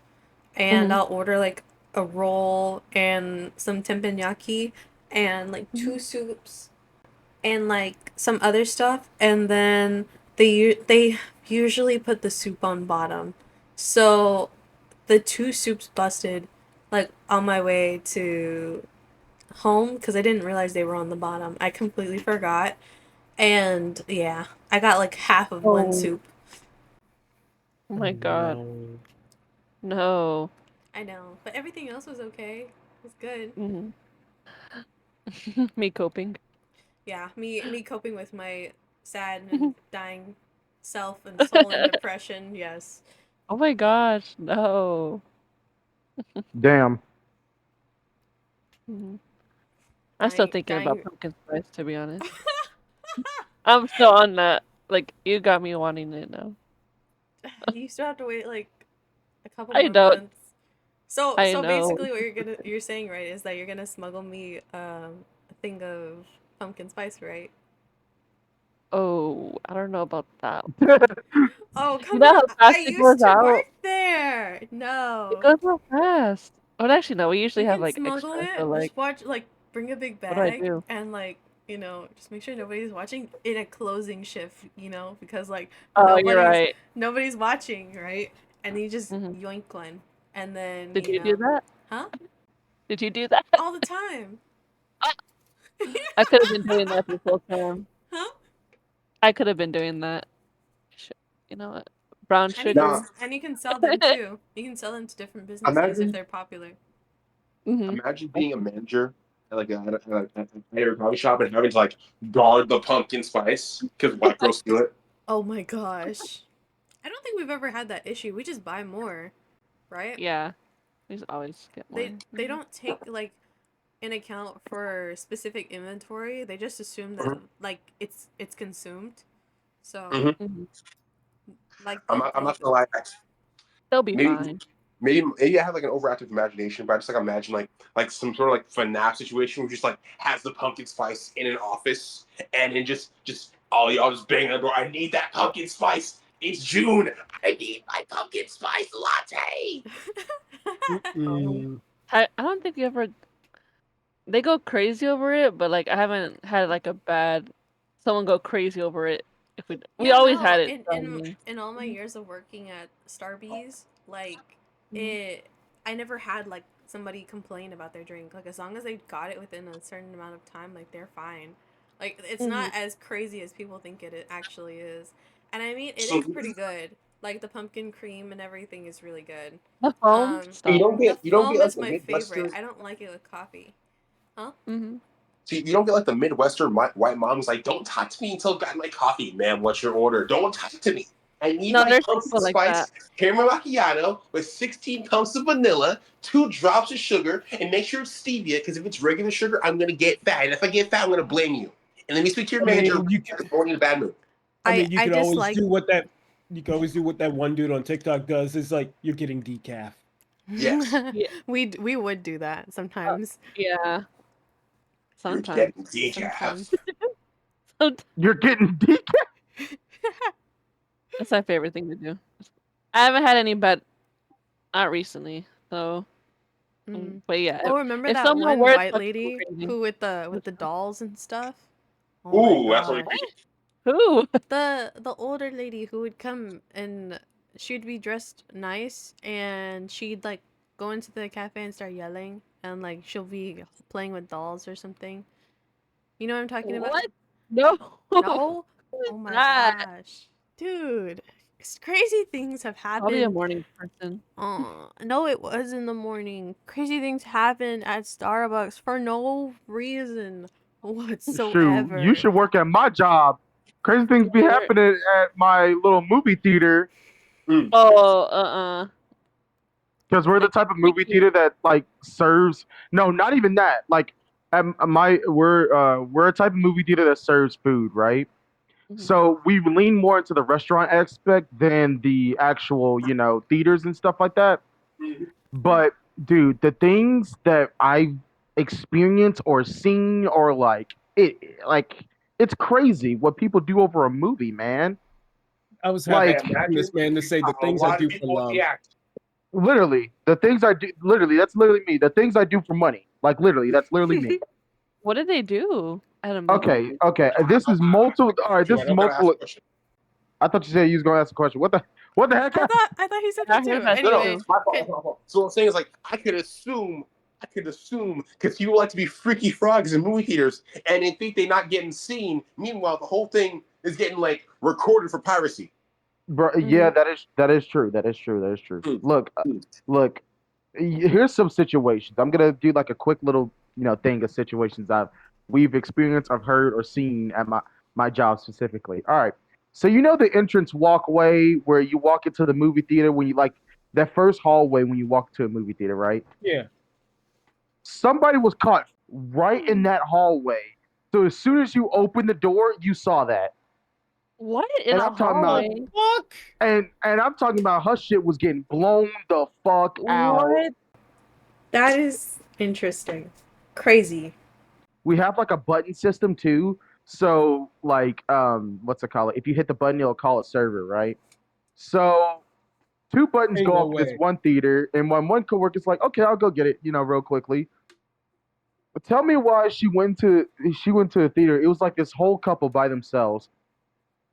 S1: and
S2: Mhm.
S1: I'll order like a roll and some teppanyaki and like
S2: Mhm.
S1: two soups and like some other stuff and then they usually put the soup on bottom. So the two soups busted like on my way to home because I didn't realize they were on the bottom. I completely forgot. And yeah, I got like half of one
S2: Oh,
S1: soup.
S2: oh my God.
S4: No.
S2: No.
S1: I know, but everything else was okay. It was good.
S2: Mhm. Me coping.
S1: Yeah, me coping with my sad and dying self and soul and depression. Yes,
S2: Oh my gosh, no.
S5: Damn.
S2: Mhm. I'm still
S1: dying
S2: thinking about
S1: dying.
S2: pumpkin spice, to be honest. I'm still on that. Like, you got me wanting it now.
S1: You still have to wait like a couple
S2: I
S1: more
S2: don't.
S1: months. So
S2: I
S1: so
S2: know.
S1: basically, what you're saying, right, is that you're gonna smuggle me a thing of pumpkin spice, right?
S2: Oh, I don't know about that.
S1: Oh
S2: You
S1: come
S2: know
S1: on!
S2: how
S1: I
S2: fast it
S1: used
S2: goes
S1: to
S2: out?
S1: work there.
S2: It
S1: No.
S2: goes so fast. Oh, actually, no. We usually
S1: You
S2: have
S1: can
S2: like
S1: smuggle
S2: extra. So,
S1: it.
S2: like,
S1: Just watch, like, bring a big
S2: what do I
S1: bag
S2: do?
S1: and, like, just make sure nobody's watching in a closing shift, because, like,
S2: Oh, you're right.
S1: nobody's watching, right? And you just
S2: Hmm.
S1: yoink one. And then,
S2: Did you do that?
S1: huh?
S2: Did you do that?
S1: All the time.
S2: I could have been doing that this whole time.
S1: Huh?
S2: I could have been doing that. Sh- You know what? Brown
S1: And you can
S3: Now,
S2: sugar.
S1: and you can sell them too. You can sell them to different businesses if
S3: imagine
S1: they're popular.
S2: Hmm.
S3: imagine being a manager at a coffee shop and having to like guard the pumpkin spice because white girls steal it.
S1: Oh my gosh. I don't think we've ever had that issue. We just buy more, right?
S2: Yeah. We just always get more.
S1: They don't take like in account for specific inventory. They just assume that
S3: Mhm.
S1: like it's consumed. So
S3: Mhm.
S2: Hmm.
S1: like
S3: I'm
S1: they'll
S3: not, I'm
S1: take
S3: not gonna lie.
S2: They'll be
S3: Maybe
S2: fine.
S3: maybe I have like an overactive imagination, but I just like imagine like some sort of like FNAF situation where just like has the pumpkin spice in an office and then just all y'all just bang on the door. I need that pumpkin spice. It's June. I need my pumpkin spice latte.
S2: Um,
S4: Mm-mm.
S2: I don't think you ever. They go crazy over it, but like I haven't had like a bad someone go crazy over it. If we
S1: yeah,
S2: always
S1: no.
S2: had it.
S1: In
S2: So, I
S1: in
S2: mean,
S1: in all my years of working at Starbucks, like
S2: mhm,
S1: it, I never had like somebody complain about their drink. Like as long as they got it within a certain amount of time, like they're fine. Like it's
S2: mhm.
S1: not as crazy as people think it actually is. And I mean, it
S3: So
S1: is pretty good. Like the pumpkin cream and everything is really good.
S2: The foam
S1: Um,
S3: you
S2: stop.
S3: don't
S1: the
S3: get you don't get
S1: foam
S3: like
S1: is
S3: the
S1: my favorite.
S3: Midwestern.
S1: I don't like it with coffee. Huh?
S2: Hmm.
S3: See, you don't get like the Midwestern white mom who's like, "Don't talk to me until I've gotten my coffee, ma'am. What's your order? Don't talk to me. I need
S2: No,
S3: my
S2: there's
S3: pumpkin
S2: people like that.
S3: spice caramel macchiato with 16 pumps of vanilla, 2 drops of sugar, and make sure it's stevia. Because if it's regular sugar, I'm gonna get fat, and if I get fat, I'm gonna blame you. And let me speak to your
S4: I
S3: manager
S4: mean, you
S3: this morning in a bad mood.
S1: I
S4: could always
S1: dislike.
S4: do what that you can always do what that one dude on TikTok does. Is like you're getting decaf.
S3: Yes,
S2: Yeah.
S1: We would do that sometimes.
S2: Yeah.
S3: you're
S2: Sometimes.
S3: getting decaf.
S1: Sometimes.
S5: You're getting deep.
S2: That's my favorite thing to do. I haven't had any, but not recently. So,
S1: Mm.
S2: but yeah,
S1: Oh, remember
S2: if
S1: that
S2: someone
S1: one
S2: were
S1: white
S2: to go
S1: lady
S2: crazy,
S1: who with the dolls and stuff? Oh my
S3: Ooh, that's what we
S1: gosh.
S2: who?
S1: The older lady who would come and she'd be dressed nice and she'd like go into the cafe and start yelling and like she'll be playing with dolls or something. You know what I'm talking about?
S2: What? No.
S1: No?
S2: Who is
S1: Oh my
S2: that?
S1: gosh. Dude, crazy things have
S2: Probably a
S1: happened.
S2: morning person.
S1: No, it was in the morning. Crazy things happened at Starbucks for no reason
S5: Shoot, you
S1: whatsoever.
S5: should work at my job. Crazy things be
S2: Where?
S5: happening at my little movie theater
S3: Mm.
S2: Oh,
S5: because we're the
S2: Like
S5: type of movie
S2: freaking.
S5: theater that like serves. No, not even that. Like We're a type of movie theater that serves food, right?
S2: Mhm.
S5: So we lean more into the restaurant aspect than the actual, theaters and stuff like that. But dude, the things that I've experienced or seen or like it's crazy what people do over a movie, man.
S4: I was half
S5: Like
S4: expecting this man to say the
S3: A
S4: things I
S3: lot of
S4: do for
S3: people
S4: love.
S3: react.
S5: literally, the things I do, literally, that's literally me. The things I do for money, like literally, that's literally me.
S2: What did they do at a movie?
S5: Okay. This is multiple. All right, this
S3: I
S5: is
S3: don't gotta ask
S5: multiple.
S3: a question.
S5: I thought you said you was gonna ask a question. What the heck?
S1: I thought he said
S2: I
S1: that
S2: heard
S1: too.
S2: that
S3: No,
S1: Anyway,
S2: too.
S3: my fault. My fault. So what I'm saying is like I could assume because people like to be freaky frogs in movie theaters and they think they're not getting seen. Meanwhile, the whole thing is getting like recorded for piracy.
S5: Bro, yeah,
S2: Mhm.
S5: that is true. That is true. That is true.
S3: Hmm.
S5: Look. Here's some situations. I'm gonna do like a quick little, thing of situations we've experienced, I've heard, or seen at my job specifically. All right. So the entrance walkway where you walk into the movie theater when you like that first hallway when you walk to a movie theater, right?
S4: Yeah.
S5: Somebody was caught right in that hallway. So as soon as you open the door, you saw that.
S2: What in
S5: And
S2: a
S5: I'm talking about
S2: hallway?
S4: Fuck.
S5: and I'm talking about her shit was getting blown the fuck out.
S2: What?
S1: that is interesting. Crazy.
S5: We have like a button system too. So like what's it called? If you hit the button, it'll call it server, right? So two buttons
S4: Ain't
S5: go
S4: no
S5: off this
S4: way.
S5: one theater, and when one coworker's like, okay, I'll go get it, real quickly. But tell me why she went to a theater. It was like this whole couple by themselves.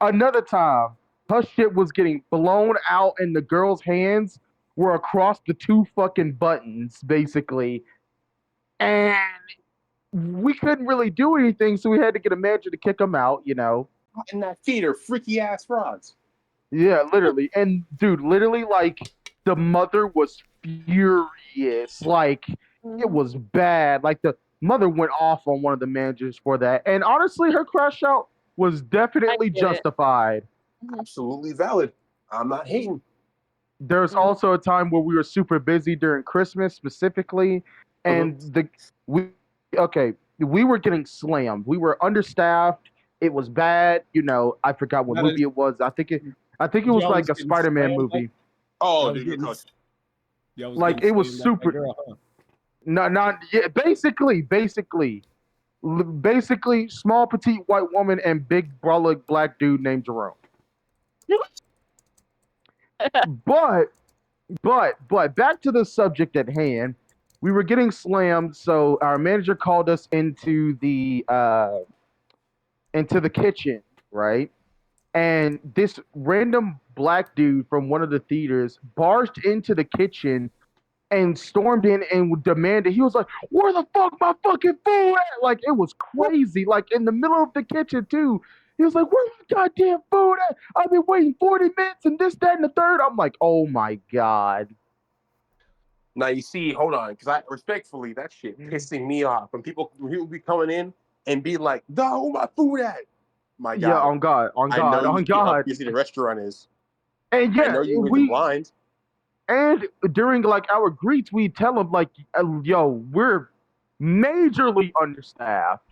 S5: Another time, her shit was getting blown out, and the girl's hands were across the two fucking buttons, basically. And we couldn't really do anything, so we had to get a manager to kick them out.
S3: In that theater, freaky ass frogs.
S5: Yeah, literally. And dude, literally, like the mother was furious. Like it
S2: Mhm.
S5: was bad. Like the mother went off on one of the managers for that. And honestly, her crash out was
S2: I
S5: definitely
S2: get it.
S5: justified.
S2: Mhm.
S3: Absolutely valid. I'm not hating.
S5: There's
S2: Mhm.
S5: also a time where we were super busy during Christmas specifically,
S3: Mhm.
S5: and we okay, we were getting slammed. We were understaffed. It was bad. I forgot what
S4: Not as
S5: movie it was. I think it was
S4: y'all
S5: like
S4: was
S5: a
S4: getting
S5: Spider-Man
S4: slammed by
S5: movie.
S3: Oh,
S4: y'all was
S3: dude, you're
S4: getting
S3: cooked.
S4: y'all was
S5: Like
S4: getting
S5: it was
S4: slammed by that
S5: super.
S4: girl, huh?
S5: Not yeah. Basically, small petite white woman and big brolic black dude named Jerome. But but back to the subject at hand. We were getting slammed, so our manager called us into the kitchen, right? And this random black dude from one of the theaters barged into the kitchen and stormed in and demanded. He was like, "Where the fuck my fucking food at?" Like it was crazy. Like in the middle of the kitchen too. He was like, "Where my goddamn food at? I've been waiting 40 minutes and this, that, and the third." I'm like, "Oh my god."
S3: Now you see, hold on, because I respectfully that shit pissing me off when people be coming in and be like, "Dog, where my food at?" My
S5: Yeah,
S3: guy,
S5: on God, on
S3: I know
S5: God,
S3: you
S5: on
S3: see how
S5: God.
S3: busy the restaurant is.
S5: And
S3: I
S5: yeah,
S3: know you in the
S5: we
S3: blind.
S5: and during like our greets, we tell them like, "Yo, we're majorly understaffed."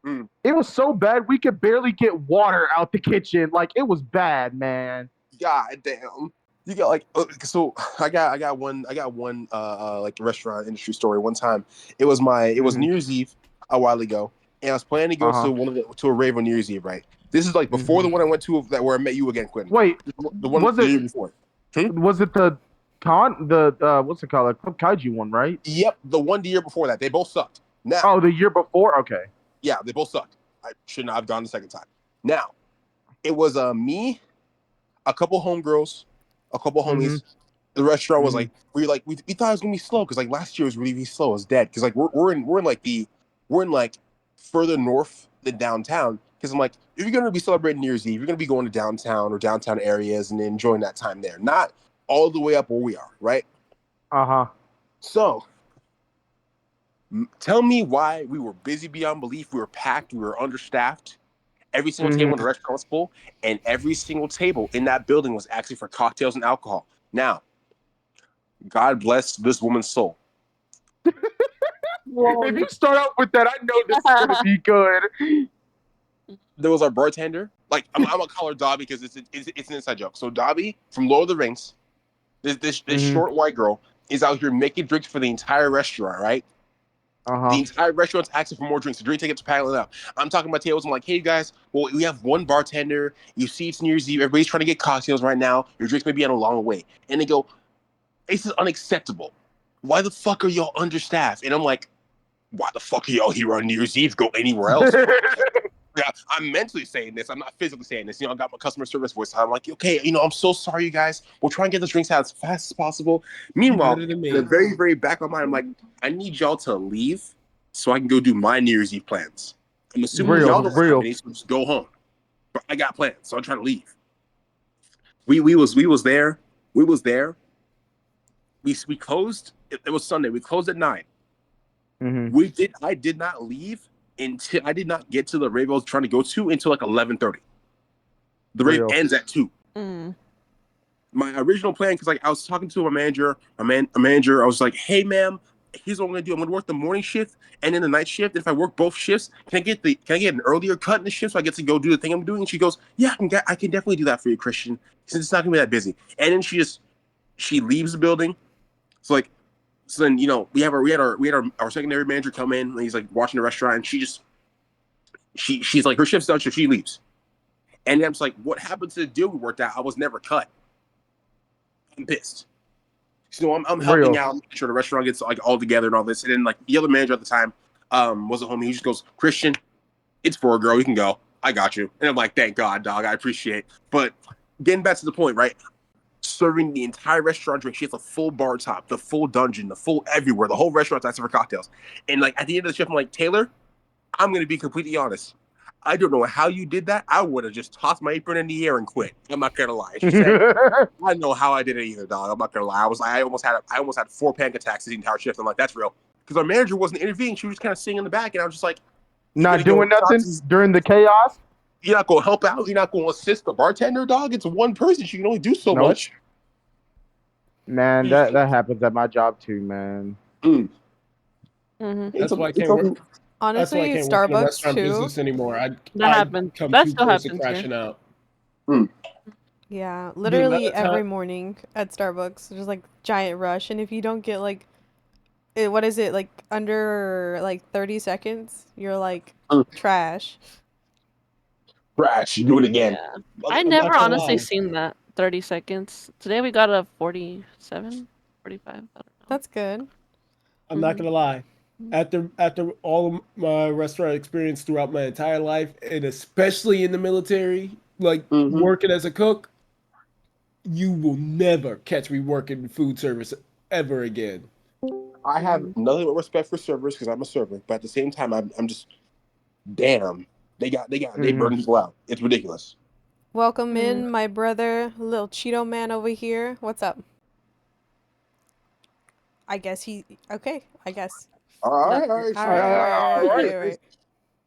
S3: Mm.
S5: It was so bad we could barely get water out the kitchen. Like it was bad, man.
S3: God damn. You got like so I got one like restaurant industry story one time. It was
S5: Hmm.
S3: New Year's Eve a while ago, and I was planning to go
S5: Uh-huh.
S3: to to a rave on New Year's Eve, right? This is like before
S5: Hmm.
S3: the one I went to that where I met you again, Quentin.
S5: Wait,
S3: The one
S5: was
S3: the
S5: it
S3: year before. Hmm?
S5: was it the what's it called? The Kaiju one, right?
S3: Yep, the one the year before that. They both sucked. Now,
S5: Oh, the year before? Okay.
S3: yeah, they both sucked. I should not have gone the second time. Now, it was me, a couple homegirls, a couple
S5: Hmm.
S3: homies. The restaurant was
S5: Hmm.
S3: like we thought it was gonna be slow because like last year was really slow. It was dead because like we're in like further north than downtown. Because I'm like, if you're gonna be celebrating New Year's Eve, you're gonna be going to downtown or downtown areas and enjoying that time there, not all the way up where we are, right?
S5: Uh-huh.
S3: So tell me why we were busy beyond belief. We were packed. We were understaffed. Every single table in the
S5: Hmm.
S3: restaurant was full, and every single table in that building was actually for cocktails and alcohol. Now, God bless this woman's soul.
S5: If you start out with that, I know this is gonna be good.
S3: There was our bartender. Like I'm gonna call her Dobby because it's an inside joke. So Dobby from Lord of the Rings, this short white girl is out here making drinks for the entire restaurant, right? The entire restaurant's asking for more drinks. The drink tickets are piling up. I'm talking about tables. I'm like, hey, guys, well, we have one bartender. You see it's New Year's Eve. Everybody's trying to get cocktails right now. Your drinks may be on a long way. And they go, this is unacceptable. Why the fuck are y'all understaffed? And I'm like, why the fuck are y'all here on New Year's Eve? Go anywhere else. Yeah, I'm mentally saying this. I'm not physically saying this. I got my customer service voice. I'm like, okay, I'm so sorry, you guys. We'll try and get those drinks out as fast as possible. Meanwhile, in the very, very back of my mind, I'm like, I need y'all to leave so I can go do my New Year's Eve plans. I'm assuming y'all don't have any, so just go home. But I got plans, so I'm trying to leave. We was there. We closed. It was Sunday. We closed at 9. I did not leave until I did not get to the rave I was trying to go to until like 11:30. The rave ends at 2. My original plan, because like I was talking to a manager, I was like, hey ma'am, here's what I'm gonna do. I'm gonna work the morning shift and then the night shift. If I work both shifts, can I get an earlier cut in the shift so I get to go do the thing I'm doing? And she goes, yeah, I can definitely do that for you, Christian, since it's not gonna be that busy. And then she leaves the building. So then we had our secondary manager come in and he's like watching the restaurant and she's like her shift's done, so she leaves. And I'm just like, what happened to the deal we worked out? I was never cut. I'm pissed. So I'm helping out, making sure the restaurant gets like all together and all this. And then like the other manager at the time was a homie. He just goes, Christian, it's for a girl. You can go. I got you. And I'm like, thank God, dog. I appreciate it. But getting back to the point, right? Serving the entire restaurant drink. She has a full bar top, the full dungeon, the full everywhere. The whole restaurant's asking for cocktails. And like at the end of the shift, I'm like, Taylor, I'm going to be completely honest. I don't know how you did that. I would have just tossed my apron in the air and quit. I'm not gonna lie. She said, I don't know how I did it either, dog. I'm not gonna lie. I almost had 4 panic attacks the entire shift. I'm like, that's real. Because our manager wasn't intervening. She was just kind of sitting in the back, and I was just like,
S5: not doing nothing during the chaos.
S3: You're not gonna help out. You're not gonna assist the bartender, dog. It's one person. She can only do so much.
S5: Man, that happens at my job too, man.
S4: That's why I can't work.
S1: Honestly,
S4: That's why I can't work in the restaurant business anymore.
S2: That still happens
S4: crashing
S2: here.
S4: out.
S1: Yeah, literally every morning at Starbucks, there's like giant rush, and if you don't get like, what is it, like under like 30 seconds, you're like trash.
S3: Trash. You do it again.
S2: Yeah. I never honestly seen that 30 seconds. Today we got a 47, 45. I don't know.
S1: That's good.
S4: I'm not gonna lie. After all of my restaurant experience throughout my entire life, and especially in the military, like working as a cook, you will never catch me working food service ever again.
S3: I have nothing but respect for servers because I'm a server, but at the same time, I'm just damn. They burn people out. It's ridiculous.
S1: Welcome in, my brother, little CheetoMaine over here. What's up? I guess I guess.
S3: All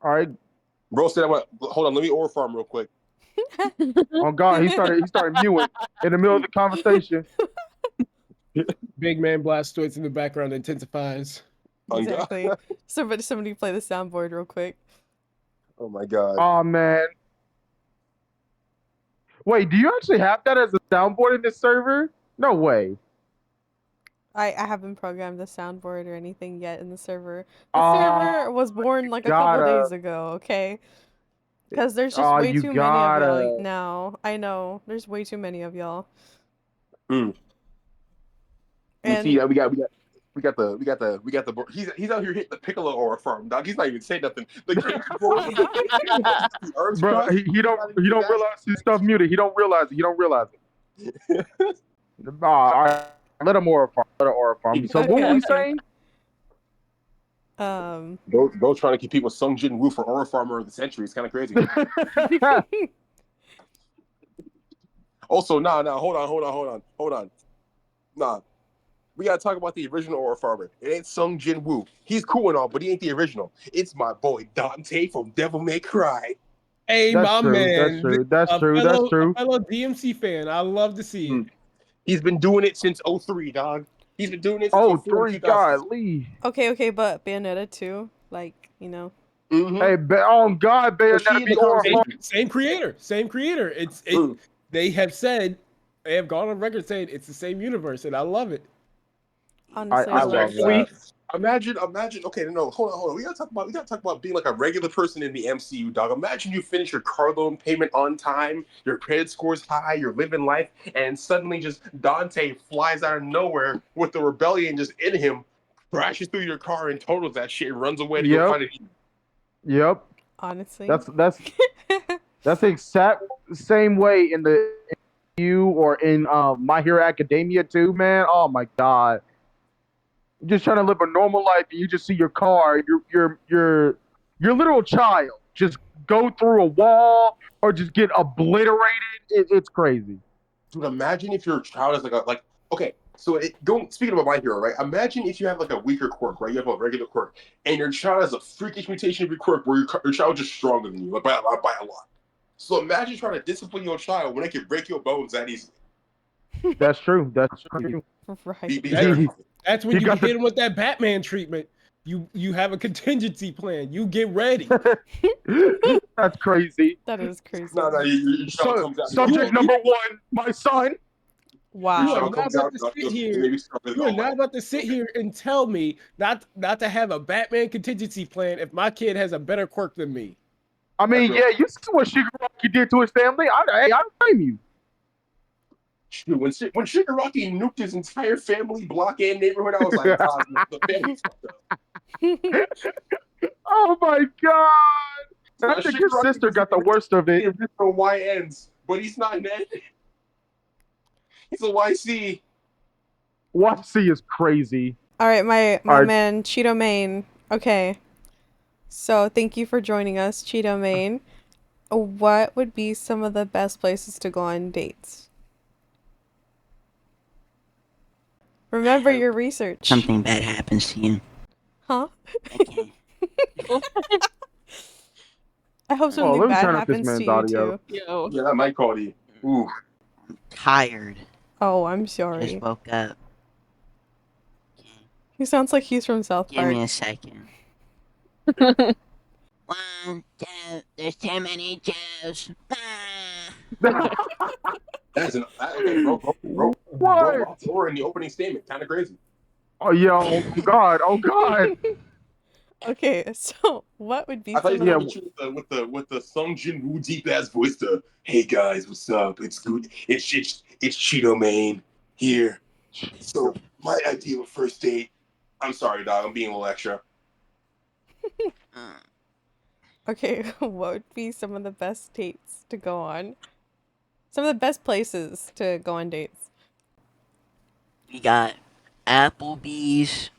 S3: right. Bro said, hold on, let me order farm real quick.
S5: Oh God, he started mewing in the middle of the conversation.
S4: Big man blastoids in the background intensifies.
S1: Exactly. Somebody play the soundboard real quick.
S3: Oh my God.
S5: Oh man. Wait, do you actually have that as a soundboard in this server? No way.
S1: I haven't programmed the soundboard or anything yet in the server. The server was born like a couple days ago, okay? Because there's just way too many of y'all now. I know. There's way too many of y'all.
S3: And you see, we got the he's out here hitting the piccolo aura farm, dog. He's not even saying nothing.
S5: Bro, he don't realize his stuff muted. He don't realize it. All right. Let him aura farm. So what were we saying?
S3: Go trying to compete with Sung Jin Woo for Aura Farmer of the Century. It's kind of crazy. Also, hold on. Nah. We gotta talk about the original Aura Farmer. It ain't Sung Jin Woo. He's cool and all, but he ain't the original. It's my boy Dante from Devil May Cry.
S4: Hey, my man.
S5: That's true.
S4: A fellow DMC fan. I love to see it.
S3: He's been doing it since 03, dog. He's been doing it since
S5: Oh,
S3: before
S5: 3,
S3: 2000s.
S5: golly.
S1: Okay, but Bayonetta 2, like, you know.
S3: Mm-hmm.
S5: Hey, oh God,
S3: Was she
S5: Bayonetta
S3: in
S5: be
S3: the
S5: going
S3: conversation?
S5: hard.
S4: Same creator. It's they have said, they have gone on record saying it's the same universe, and I love it.
S1: Honestly,
S5: I
S1: I
S5: love
S1: love it.
S5: that.
S3: Imagine. Okay, no, hold on. We gotta talk about being like a regular person in the MCU, dog. Imagine you finish your car loan payment on time, your credit score's high, you're living life, and suddenly just Dante flies out of nowhere with the rebellion just in him, crashes through your car and totals that shit, and runs away to go find it.
S5: Yep.
S1: Honestly.
S5: That's the exact same way in the MCU or in My Hero Academia too, man. Oh my God. You're just trying to live a normal life, and you just see your car, your little child just go through a wall or just get obliterated. It's crazy.
S3: Dude, imagine if your child is like okay. So speaking about My Hero, right? Imagine if you have like a weaker quirk, right? You have a regular quirk, and your child has a freakish mutation of your quirk where your child's just stronger than you, like by a lot. So imagine trying to discipline your child when they can break your bones that easily.
S5: That's true. That's true.
S1: Right.
S4: That's when
S5: He
S4: you
S5: got
S4: hit him with that Batman treatment. You have a contingency plan. You get ready.
S5: That's crazy.
S1: That is crazy.
S3: No, your child comes out.
S5: Subject number 1, my son.
S4: You
S1: Wow.
S4: are not about to sit here. You are not about to sit here and tell me not to have a Batman contingency plan if my kid has a better quirk than me.
S5: I mean, yeah, you see what Shigaraki did to his family. I don't blame you.
S3: When Shigaraki nuked his entire family, block, and neighborhood, I was like, the family's fucked up.
S5: Oh my God! I think his sister got the worst of it.
S3: He's a YNs, but he's not Ned. He's a YC.
S5: YC is crazy.
S1: All right, my man CheetoMaine. Okay. So, thank you for joining us, CheetoMaine. What would be some of the best places to go on dates? Remember your research.
S9: Something bad happens to you.
S1: Huh?
S9: Okay.
S1: I hope
S5: let
S1: something
S5: me
S1: bad
S5: turn up this
S1: happens to
S5: man's
S1: you
S5: audio.
S1: too.
S2: Yo.
S3: Yeah, that might call you. Ooh.
S9: Tired.
S1: Oh, I'm sorry.
S9: Just woke up. Okay.
S1: He sounds like he's from South
S9: Give
S1: Park.
S9: me a second. 1, 2, there's too many Jews.
S3: That's okay, bro.
S5: What?
S3: Or in the opening statement, kind of crazy.
S5: Oh yeah! Oh God! Oh God!
S1: Okay, so what would be
S3: I thought
S1: some
S3: you
S1: of
S3: were going to with the Sung Jin Woo deep ass voice. The hey guys, what's up? It's good. It's CheetoMaine here. So my idea of first date. I'm sorry, dog. I'm being a little extra.
S1: Okay, what would be some of the best dates to go on? Some of the best places to go on dates.
S9: We got Applebee's.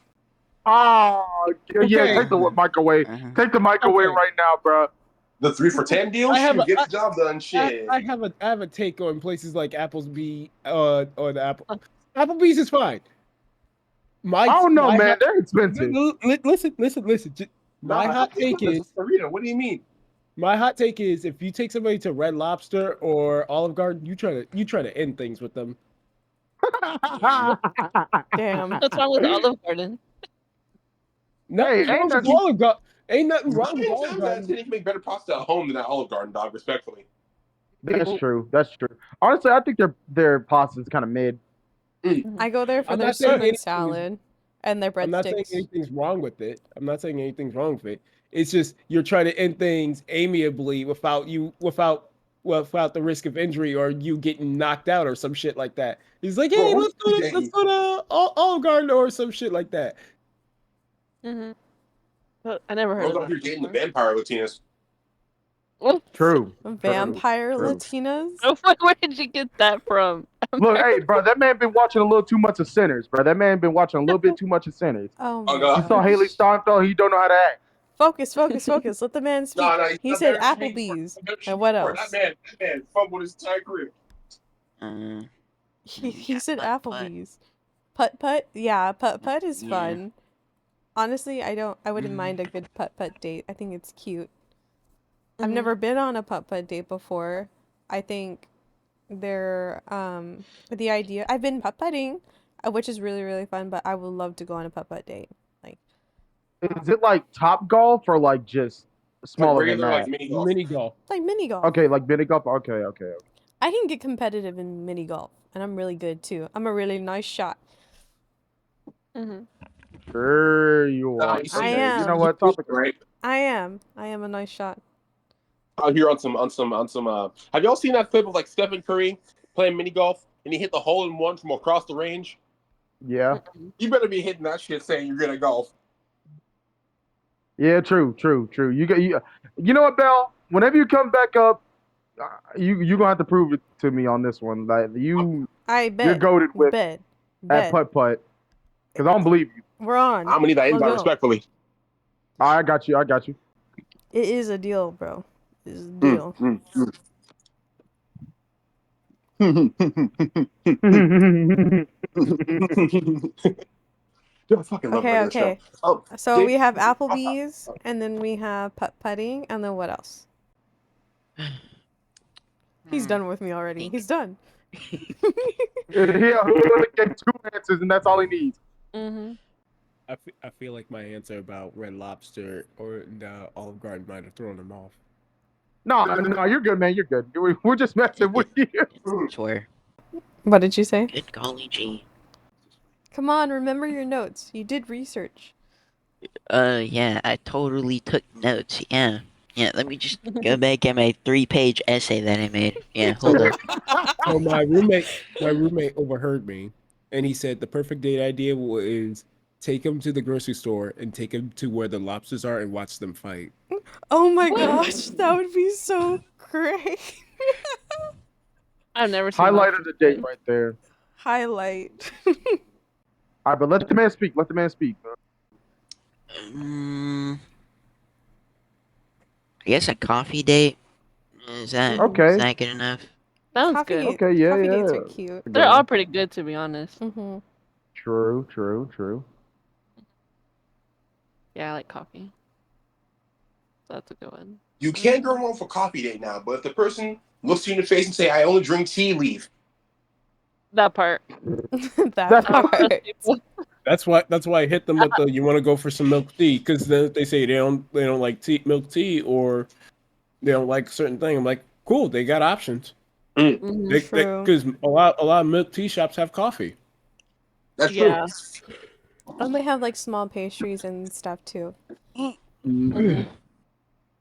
S5: Oh yeah!
S4: Okay.
S5: Take the mic away. Take the mic away right now, bro.
S3: The 3 for $10 deal. Shoot, get the job done. Shit.
S4: I have a take on places like Applebee's or the Applebee's is fine.
S5: I don't know, man. They're expensive.
S4: Listen. My hot take is,
S3: Arena. What do you mean?
S4: my hot take is, if you take somebody to Red Lobster or Olive Garden, you try to end things with them.
S1: Damn.
S2: What's wrong with Olive Garden?
S5: Hey,
S4: Ain't nothing wrong with Olive Garden.
S3: They can make better pasta at home than at Olive Garden, dog. Respectfully.
S5: That's true. That's true. Honestly, I think their pasta's kind of mid.
S1: I go there for
S4: I'm
S1: their
S4: not saying
S1: cinnamon
S4: anything
S1: salad and their
S4: I'm not saying
S1: breadsticks.
S4: anything's wrong with it. I'm not saying anything's wrong with it. It's just you're trying to end things amiably without the risk of injury or you getting knocked out or some shit like that. He's like, hey,
S3: Bro,
S4: let's go to Olive Garden or some shit like that.
S2: Mm-hmm. But I never heard
S3: Bro's
S2: of
S3: out
S2: that.
S3: here dating the vampire Latinas.
S5: True.
S1: Vampire
S5: True.
S1: Latinas?
S2: Oh, where did you get that from?
S5: Look, hey, bro, that man been watching a little too much of Sinners, bro. That man been watching a little bit too much of Sinners.
S1: Oh my
S3: God.
S5: You saw Haley Steinfeld, he don't know how to act.
S1: Focus. Let the man speak.
S3: No,
S1: He said Applebee's. And what else?
S3: That man fumbled his entire career.
S1: He said Applebee's. Putt? Yeah, putt is fun. Honestly, I wouldn't mind a good putt date. I think it's cute. I've never been on a putt date before. I think they're the idea. I've been putt-putting which is really, really fun, but I would love to go on a putt-putt date. Like,
S5: Is it like Top Golf or like just
S3: Like
S5: smaller than
S3: regular, like
S5: that?
S3: mini golf.
S4: Mini golf.
S1: like mini golf.
S5: Okay, like mini golf. Okay.
S1: I can get competitive in mini golf, and I'm really good too. I'm a really nice shot.
S2: Mm-hmm.
S5: Sure you are.
S3: Nice.
S1: I
S5: Okay, you know
S1: am.
S5: what? Topic.
S3: Right.
S1: I am a nice shot.
S3: Out here on some. Have y'all seen that clip of like Stephen Curry playing mini golf and he hit the hole in one from across the range?
S5: Yeah.
S3: You better be hitting that shit saying you're good at golf.
S5: Yeah. True. You get you. You know what, Bell? Whenever you come back up, you gonna have to prove it to me on this one. Like
S1: I
S5: you're
S1: bet.
S5: goaded with
S1: Bet.
S5: at putt putt. Because I don't believe you.
S1: We're on.
S3: I'm gonna need that
S1: Let's
S3: invite
S1: go.
S3: respectfully.
S5: I got you.
S1: It is a deal, bro. It is a deal.
S3: Dude, I fucking love
S1: Okay,
S3: radio show.
S1: okay. So
S3: Jade,
S1: we have Applebee's, and then we have putt-putting, and then what else? He's done with me already. He's done.
S5: He only gave 2 answers, and that's all he needs.
S2: Mm-hmm.
S4: I feel like my answer about Red Lobster or the Olive Garden might have thrown him off.
S5: No, you're good, man. You're good. We're just messing with you.
S9: Swear.
S1: What did you say?
S9: Good golly gee.
S1: Come on, remember your notes. You did research.
S9: Yeah, I totally took notes. Yeah. Yeah, let me just go back at my 3-page essay that I made. Yeah, hold on.
S4: So my roommate overheard me, and he said the perfect date idea is take him to the grocery store and take him to where the lobsters are and watch them fight.
S1: Oh my gosh, that would be so great.
S2: I've never seen
S5: Highlight
S2: that.
S5: of the date right there.
S1: Highlight.
S5: All right, but let the man speak.
S9: I guess a coffee date? Is that
S5: Okay.
S9: good enough?
S2: Sounds
S1: Coffee
S2: good.
S5: Okay, yeah,
S1: Coffee dates
S5: yeah.
S1: are cute.
S2: They're all pretty good, to be honest.
S1: Mm-hmm.
S5: True.
S2: Yeah, I like coffee. So that's a good one.
S3: You can't go wrong for coffee date now, but if the person looks you in the face and say, "I only drink tea," leave.
S2: That part.
S1: That part.
S4: That's why I hit them with the you want to go for some milk tea, because then if they say they don't like milk tea, or they don't like a certain thing, I'm like, cool, they got options.
S2: Mm-hmm.
S4: Because a lot of milk tea shops have coffee.
S3: That's
S2: Yeah.
S3: true.
S1: And they have like small pastries and stuff too.
S2: Mm-hmm.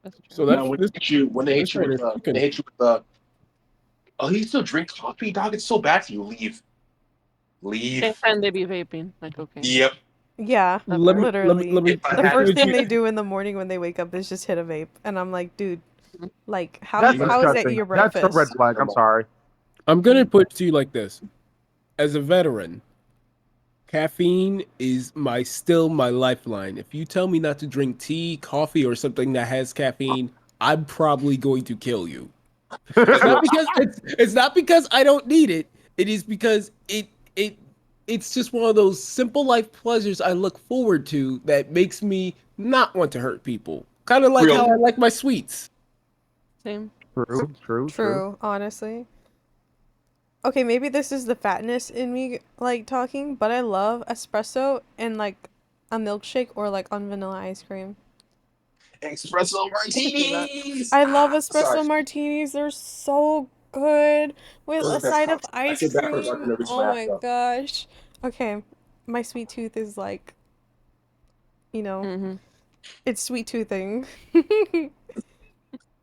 S2: That's
S4: So
S2: true.
S4: that's
S3: Now, when they hit you with the, oh, you still drink coffee, dog? It's so bad for you. Leave.
S2: And they be vaping. Like, okay.
S3: Yep.
S1: Yeah,
S2: Let me-
S1: literally.
S4: let me-
S1: The first thing they do in the morning when they wake up is just hit a vape, and I'm like, dude, like how
S5: That's
S1: is that
S5: disgusting.
S1: your
S5: That's
S1: breakfast?
S5: a red flag. I'm sorry.
S4: I'm gonna put it to you like this: as a veteran, caffeine is still my lifeline. If you tell me not to drink tea, coffee, or something that has caffeine, I'm probably going to kill you. It's not because I don't need it. It is because it's just one of those simple life pleasures I look forward to that makes me not want to hurt people. Kind of like how I like my sweets.
S2: Same.
S5: True.
S1: Honestly. Okay, maybe this is the fatness in me like talking, but I love espresso and like a milkshake or like on vanilla ice cream.
S3: Espresso martinis.
S1: I love espresso martinis. They're so good with a side of ice
S3: feel bad for the
S1: cream.
S3: bartender reaching
S1: Oh
S3: my
S1: my
S3: ass up.
S1: gosh. Okay, my sweet tooth is like,
S2: Mm-hmm.
S1: it's sweet toothing.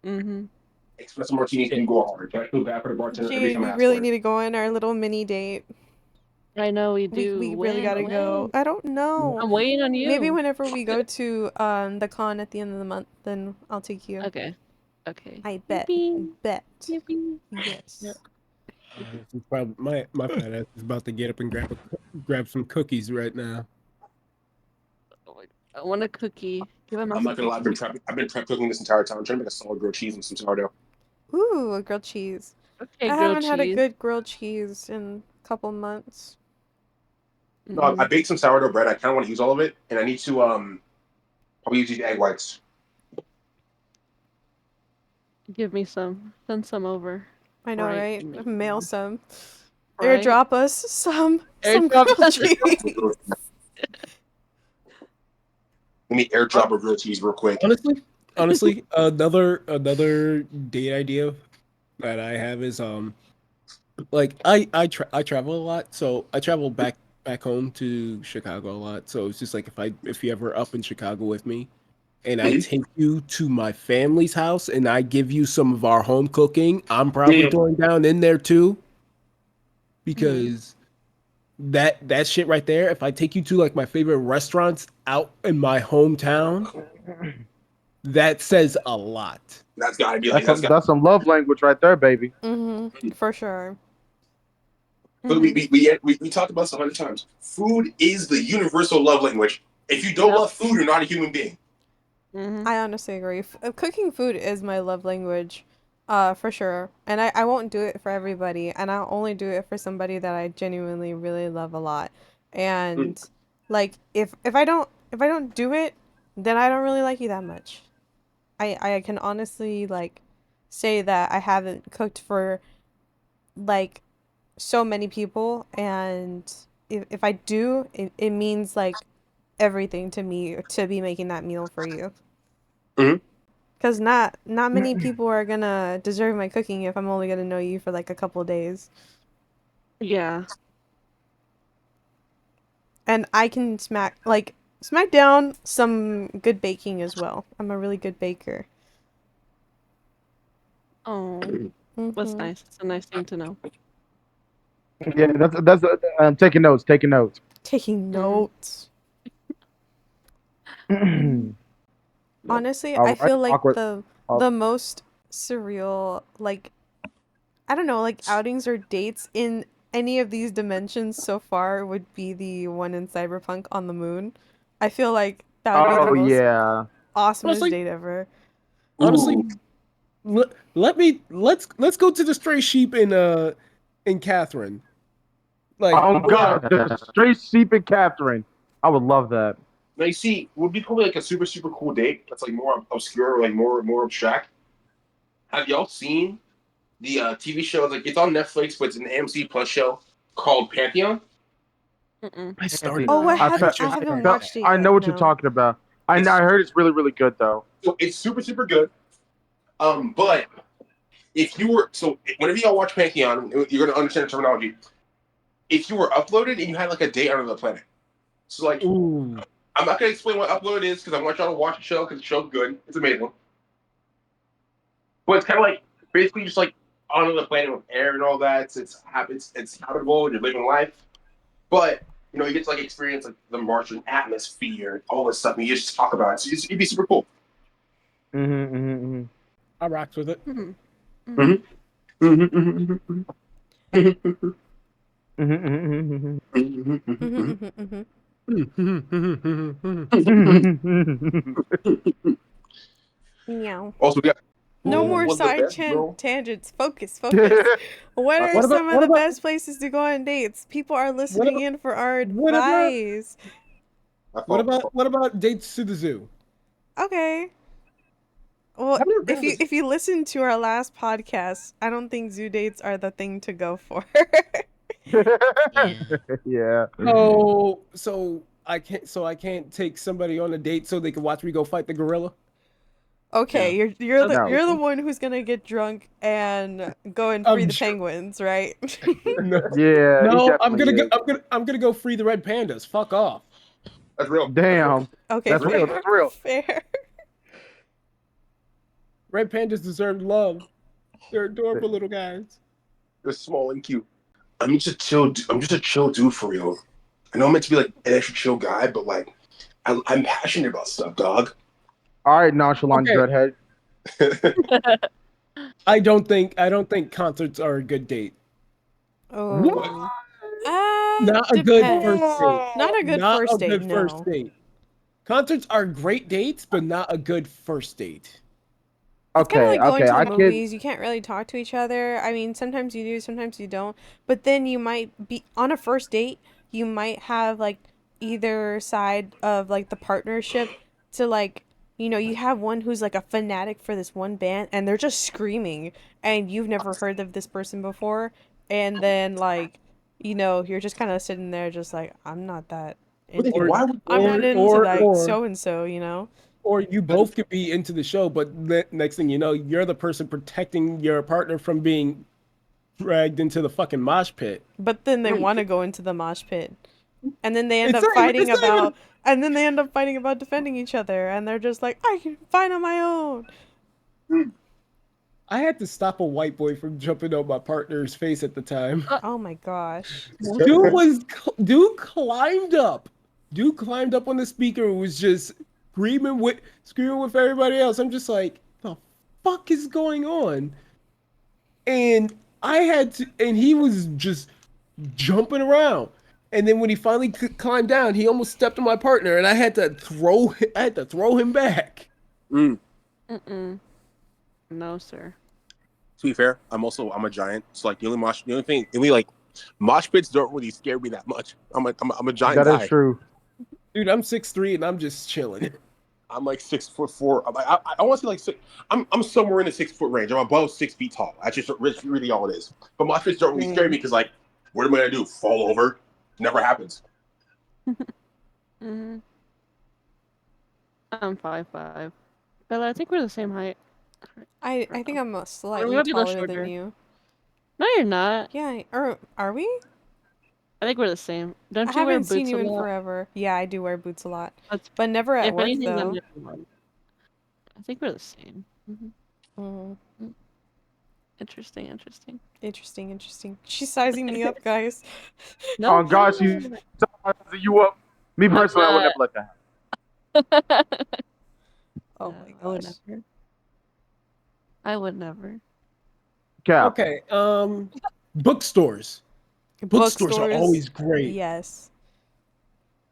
S2: Mm-hmm.
S3: Espresso martinis can go hard. I feel bad for the bartender every
S1: Jade,
S3: time I
S1: we
S3: ask
S1: really
S3: for
S1: need
S3: it.
S1: to go on our little mini date.
S2: I know we do.
S1: We really gotta go. I don't know.
S2: I'm waiting on you.
S1: Maybe whenever we go to the con at the end of the month, then I'll take you.
S2: Okay.
S1: I bet.
S2: Yippee.
S1: Bet.
S2: Yippee.
S1: Yes.
S2: Yep.
S4: My fat ass is about to get up and grab some cookies right now.
S2: I want a cookie. Give him.
S3: I'm not gonna lie, I've been prep cooking this entire time. I'm trying to make a solid grilled cheese and some sourdough.
S1: Ooh, a grilled cheese.
S2: Okay,
S1: I
S2: grilled
S1: haven't
S2: cheese.
S1: had a good grilled cheese in a couple months.
S3: No, I baked some sourdough bread. I kind of want to use all of it, and I need to probably use these egg whites.
S2: Give me some. Send some over.
S1: I know,
S2: Right.
S1: right? Mail some.
S2: Right?
S1: Airdrop us some
S2: Airdrop
S1: grilled
S2: us-
S1: cheese.
S3: Let me airdrop a grilled cheese real quick.
S4: Honestly, another date idea that I have is like I travel a lot, so I travel back home to Chicago a lot. So it's just like if you ever up in Chicago with me, and I take you to my family's house and I give you some of our home cooking, I'm probably throwing down in there too, because that shit right there. If I take you to like my favorite restaurants out in my hometown, that says a lot.
S3: That's gotta be like
S5: That's some love language right there, baby.
S1: For sure.
S3: But we talked about this 100 times. Food is the universal love language. If you don't love food, you're not a human being.
S1: I honestly agree. Cooking food is my love language, for sure. And I won't do it for everybody, and I'll only do it for somebody that I genuinely really love a lot. And like if I don't do it, then I don't really like you that much. I can honestly like say that I haven't cooked for like so many people, and if I do, it means like everything to me to be making that meal for you. Because not many people are gonna deserve my cooking if I'm only gonna know you for like a couple of days.
S2: Yeah.
S1: And I can smack down some good baking as well. I'm a really good baker.
S2: Oh, that's nice. It's a nice thing to know.
S5: Yeah, that's taking notes. Taking notes.
S1: Taking notes. Honestly,
S5: All
S1: I
S5: right,
S1: feel like
S5: awkward.
S1: the most surreal, like, I don't know, like outings or dates in any of these dimensions so far would be the one in Cyberpunk on the moon. I feel like that would be the
S5: Oh
S1: most
S5: yeah.
S1: awesomest
S4: Honestly-
S1: date ever.
S4: Honestly, let's go to the stray sheep in Catherine. Like,
S5: Oh god, the straight sheep and Catherine. I would love that.
S3: Now you see, would be probably like a super super cool date that's like more obscure, like more abstract. Have y'all seen the TV show? Like it's on Netflix, but it's an AMC Plus show called Pantheon.
S4: I started.
S1: Oh, I
S5: I
S1: haven't watched it yet.
S5: I know what you're
S1: No.
S5: talking about. I heard it's really really good though.
S3: So it's super super good. But if you were whenever y'all watch Pantheon, you're gonna understand the terminology. If you were uploaded and you had like a date on another planet, so like
S4: Ooh.
S3: I'm not gonna explain what upload is because I want y'all to watch the show because the show's good. It's amazing. But it's kind of like basically just like on another planet with air and all that. It's habitable. You're living life, but you get to like experience like the Martian atmosphere, all this stuff. And you just talk about it. So it'd be super cool.
S4: I rocked with it.
S1: Meow.
S3: Also, we got
S1: No more
S3: what's the
S1: side
S3: best, bro?
S1: tangents. Focus. What are
S4: What about-
S1: some of
S4: what
S1: the
S4: about-
S1: best places to go on dates? People are listening in for our
S4: what about-
S1: advice.
S4: What about dates to the zoo?
S1: Okay. Well,
S4: I've never been to
S1: if you listen to our last podcast, I don't think zoo dates are the thing to go for.
S5: Yeah.
S4: So I can't take somebody on a date so they can watch me go fight the gorilla.
S1: Okay,
S4: No.
S1: you're
S5: No.
S1: the one who's gonna get drunk and go and free the penguins, right?
S4: No,
S5: Yeah. he
S4: no, I'm
S5: definitely
S4: gonna go.
S5: is.
S4: I'm gonna go free the red pandas. Fuck off.
S3: That's real.
S5: Damn.
S1: Okay,
S5: That's
S1: fair.
S5: real. That's real.
S1: Fair.
S4: Red pandas deserve love. They're adorable little guys.
S3: They're small and cute. I'm just a chill dude for real. I know I'm meant to be like an extra chill guy, but like I'm passionate about stuff, dog.
S5: All right, nonchalant
S4: Okay.
S5: dreadhead.
S4: I don't think concerts are a good date.
S1: Oh.
S4: Not a good
S1: Depends.
S4: first date.
S1: Not a good
S4: Not
S1: first
S4: a
S1: date,
S4: good
S1: no.
S4: first date. Concerts are great dates, but not a good first date.
S1: It's kind of
S5: Okay.
S1: like going
S5: Okay.
S1: to
S5: I
S1: the
S5: can.
S1: movies. You can't really talk to each other. I mean, sometimes you do, sometimes you don't. But then you might be on a first date. You might have like either side of like the partnership to like, you have one who's like a fanatic for this one band and they're just screaming and you've never heard of this person before. And then like you know, you're just kind of sitting there, just like, I'm not that
S3: But
S1: into.
S3: why would
S1: I'm not into
S4: or
S1: like
S4: or
S1: so and so, you know.
S4: or you both could be into the show, but next thing you know, you're the person protecting your partner from being dragged into the fucking mosh pit.
S1: But then they want to go into the mosh pit, and then they end
S4: It's
S1: up
S4: not even.
S1: fighting
S4: It's not
S1: about,
S4: even.
S1: and then they end up fighting about defending each other, and they're just like, I can fight on my own.
S4: I had to stop a white boy from jumping on my partner's face at the time.
S1: Oh my gosh.
S4: Dude climbed up. Dude climbed up on the speaker and was just screaming with everybody else. I'm just like, the fuck is going on? And I had to, and he was just jumping around. And then when he finally climbed down, he almost stepped on my partner, and I had to throw him back.
S3: Mm.
S2: No, sir.
S3: To be fair, I'm a giant. So like the only like mosh pits don't really scare me that much. I'm a giant
S5: That
S3: guy.
S5: is true.
S4: Dude, I'm 6'3" and I'm just chilling.
S3: I'm like 6'4". I want to say like six. I'm somewhere in the 6 foot range. I'm above 6 feet tall. That's just really all it is. But mosh pits don't really scare me because like, what am I gonna do? Fall over? Never happens.
S2: I'm 5'5", but I think we're the same height.
S1: I think I'm slightly
S2: might be a little
S1: taller than
S2: shorter.
S1: you.
S2: No, you're not.
S1: Yeah, or are we?
S2: I think we're the same. Don't
S1: I
S2: you wear
S1: haven't seen
S2: boots
S1: you
S2: a
S1: in
S2: lot?
S1: forever. Yeah, I do wear boots a lot,
S2: That's-
S1: but never at
S2: if
S1: work
S2: anything,
S1: though.
S2: I think we're the same.
S1: Mm.
S2: Interesting.
S1: Interesting. She's sizing me up, guys.
S2: No,
S5: Oh gosh, she's sizing you up. Me personally, I would never let that happen.
S1: Oh
S2: No,
S1: my
S2: I would
S1: gosh.
S2: never. I would never.
S5: Cap.
S4: Okay, bookstores. Bookstores are always great.
S1: Yes.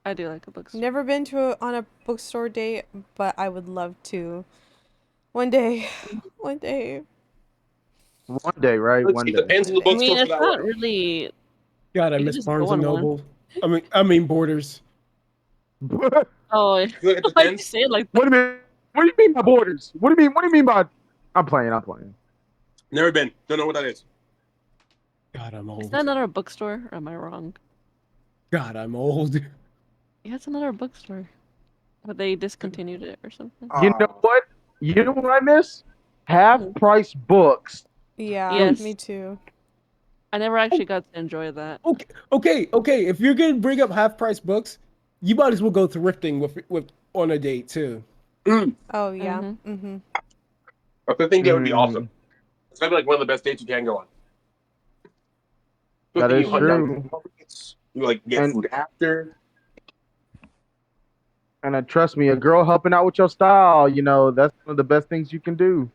S2: I do like a bookstore.
S1: Never been to on a bookstore date, but I would love to. One day. One day.
S5: One day, right? One
S3: It
S5: day.
S3: depends on the
S2: I mean,
S3: bookstore for
S2: it's
S3: that
S2: not
S3: one.
S2: really.
S4: God, I
S2: You
S4: miss
S2: just go
S4: Barnes and
S2: on one.
S4: Noble. I mean Borders.
S2: Oh,
S3: It
S2: why you
S3: depends.
S2: say it like that?
S5: What do you mean? What do you mean by borders? What do you mean by? I'm playing.
S3: Never been. Don't know what that is.
S4: God, I'm old.
S2: Is that another bookstore? Or am I wrong?
S4: God, I'm old.
S2: Yeah, it's another bookstore. But they discontinued it or something.
S5: You know what? You know what I miss? Half price books.
S1: Yeah,
S2: Yes.
S1: me too.
S2: I never actually got to enjoy that.
S4: Okay. If you're gonna bring up half price books, you might as well go thrifting with on a date too.
S1: Oh yeah. Mm-hmm.
S3: I think that would be awesome. It's gonna be like one of the best dates you can go on.
S5: That
S3: Good thing
S5: is
S3: you hunt down
S5: true.
S3: markets. You like get food after.
S5: And trust me, a girl helping out with your style, that's one of the best things you can do.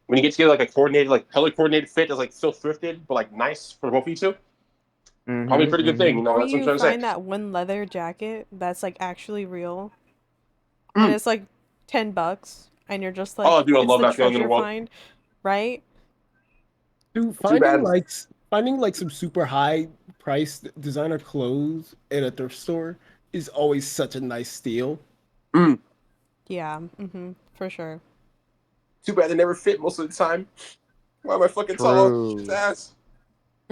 S3: When you get together like a coordinated, like color coordinated fit that's like still thrifted, but like nice for both of you two. Probably a pretty good thing,
S1: Or
S3: that's what I'm
S1: you
S3: trying to say.
S1: find that one leather jacket that's like actually real, and it's like $10, and you're just like,
S3: Oh, dude, I
S1: it's
S3: love
S1: the
S3: that feeling in the
S1: treasure
S3: world.
S1: find, right?
S4: Dude,
S3: Too bad.
S4: finding like some super high priced designer clothes at a thrift store is always such a nice steal.
S1: Yeah. For sure.
S3: Too bad they never fit most of the time. Why am I fucking
S5: True.
S3: tall? Ass.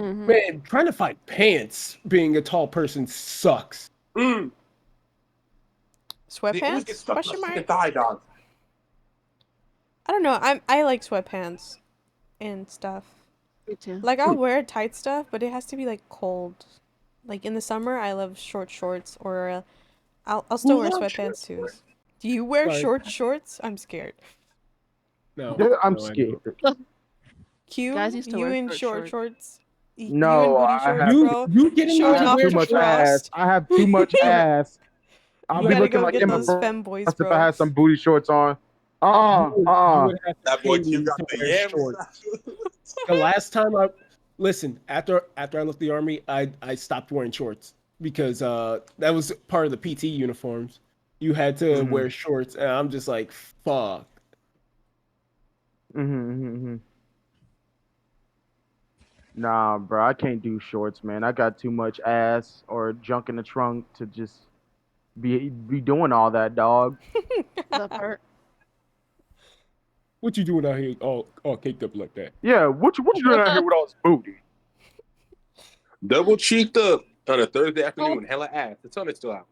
S4: Man, trying to find pants being a tall person sucks.
S3: They always get
S1: Sweatpants?
S3: stuck in
S1: Question
S3: the fucking
S1: mark?
S3: thigh, dog.
S1: I don't know. I like sweatpants and stuff.
S2: Me too.
S1: Like I'll wear tight stuff, but it has to be like cold. Like in the summer, I love short shorts, or I'll still wear sweatpants too. Do you wear
S4: Like-
S1: short shorts? I'm scared.
S4: No,
S5: Yeah, I'm
S4: no, I
S5: scared.
S1: Q,
S2: Guys used to
S1: you
S2: wear
S1: in
S2: short
S1: shorts? You in
S5: No,
S1: booty
S5: I
S1: shorts,
S5: have
S1: bro?
S4: You getting
S1: Showing
S5: I have
S1: off
S5: too
S1: your
S5: much
S1: frost.
S5: ass. I have too much ass. I'll
S1: You
S5: be
S1: gotta
S5: looking
S1: go
S5: like
S1: get
S5: Emma
S1: those
S5: Frost
S1: femboys,
S5: if I
S1: bro.
S5: had some booty shorts on.
S4: You would have to
S3: That
S4: pay
S3: boy Q
S4: me
S3: got
S4: to
S3: the
S4: wear
S3: yams.
S4: shorts. The last time I listen, after I left the army, I stopped wearing shorts because that was part of the PT uniforms. You had to wear shorts, and I'm just like, fuck.
S5: Nah, bro, I can't do shorts, man. I got too much ass or junk in the trunk to just be doing all that, dog.
S2: That part.
S4: What you doing out here all caked up like that?
S5: Yeah, what you doing out here with all this booty?
S3: Double cheeked up on a Thursday afternoon. Hella ass. The sun is still out.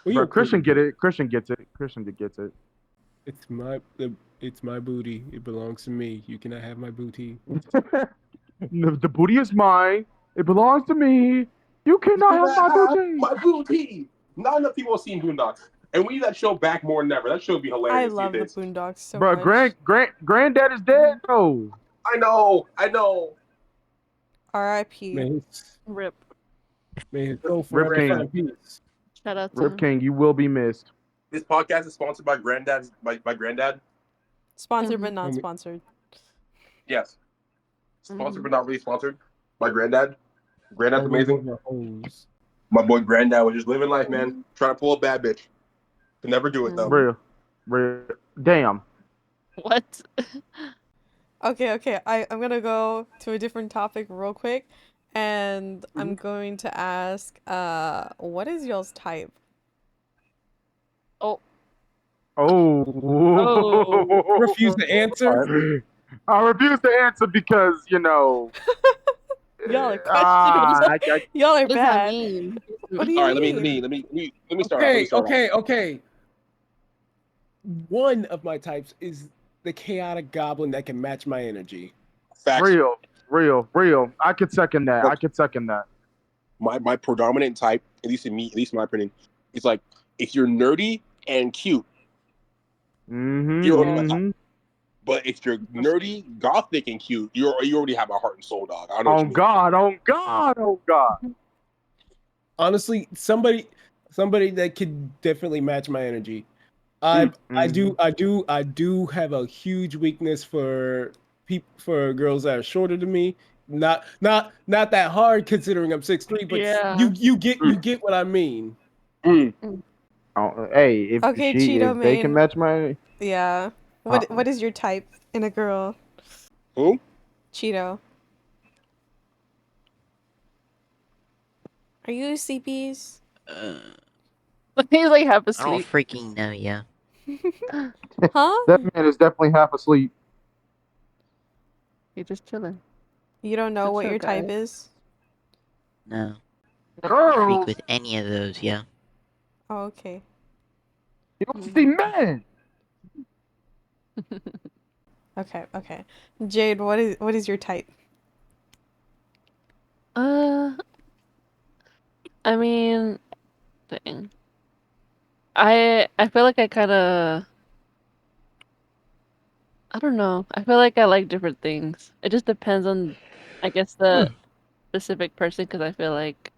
S4: Well,
S5: Bro,
S4: you're
S5: Christian
S4: pretty.
S5: get it. Christian gets it. Christian gets it.
S4: It's my booty. It belongs to me. You cannot have my booty.
S5: The booty is mine. It belongs to me. You cannot have my booty.
S3: My booty. Not enough people have seen Boondocks. And we need that show back more than ever. That show would be
S1: I
S3: hilarious
S1: love the
S3: these days.
S1: Boondocks so
S5: Bro,
S1: much.
S5: granddad is dead though.
S3: I know.
S1: R.I.P.
S4: Man,
S2: Rip.
S4: his soul
S5: Rip
S4: forever
S5: King.
S4: find peace.
S2: Shout out to
S5: Rip
S2: him.
S5: King, you will be missed.
S3: This podcast is sponsored by Granddad's by Granddad.
S1: Sponsored but
S2: Mhm.
S1: not sponsored.
S3: Yes. Sponsored but not really sponsored by Granddad. Granddad's
S4: Only
S3: amazing.
S4: one of the hoes.
S3: My boy Granddad was just living life, man. Trying to pull a bad bitch. Could never do it though.
S5: Real. Damn.
S2: What?
S1: Okay. I'm gonna go to a different topic real quick, and I'm going to ask, what is y'all's type?
S2: Oh.
S5: Oh.
S4: Refuse to answer.
S5: I refuse to answer because
S1: Y'all are
S5: I-
S1: y'all are
S2: What does that
S1: bad.
S2: mean?
S1: What do you
S3: All right,
S1: mean?
S3: let me start off.
S4: Okay. One of my types is the chaotic goblin that can match my energy.
S3: Facts.
S5: real. I could second that.
S3: My predominant type, at least in my opinion, is like if you're nerdy and cute, you're already my type. But if you're nerdy, gothic, and cute, you already have my heart and soul, dog. I don't know what you mean.
S5: Oh God.
S4: Honestly, somebody that could definitely match my energy. I do have a huge weakness for girls that are shorter than me. Not that hard considering I'm 6'3", but
S2: Yeah.
S4: you get what I mean.
S5: Oh, hey, if
S1: Okay,
S5: they can
S1: CheetoMaine.
S5: match my
S1: Yeah. What is your type in a girl?
S3: Who?
S1: Cheeto. Are you CPs?
S2: He's like half
S9: I don't
S2: asleep.
S9: freaking know, yeah.
S1: Huh?
S5: That man is definitely half asleep.
S2: He's just chilling.
S1: You don't know
S2: It's
S1: what your
S2: okay.
S1: type is?
S9: No. I don't freak
S5: Girls,
S9: with any of those, yeah.
S1: Oh, okay.
S5: you want to see men?
S1: Okay. Jade, what is your type?
S2: I mean, dang. I feel like I kind of, I don't know. I feel like I like different things. It just depends on, I guess, the specific person, because I feel like,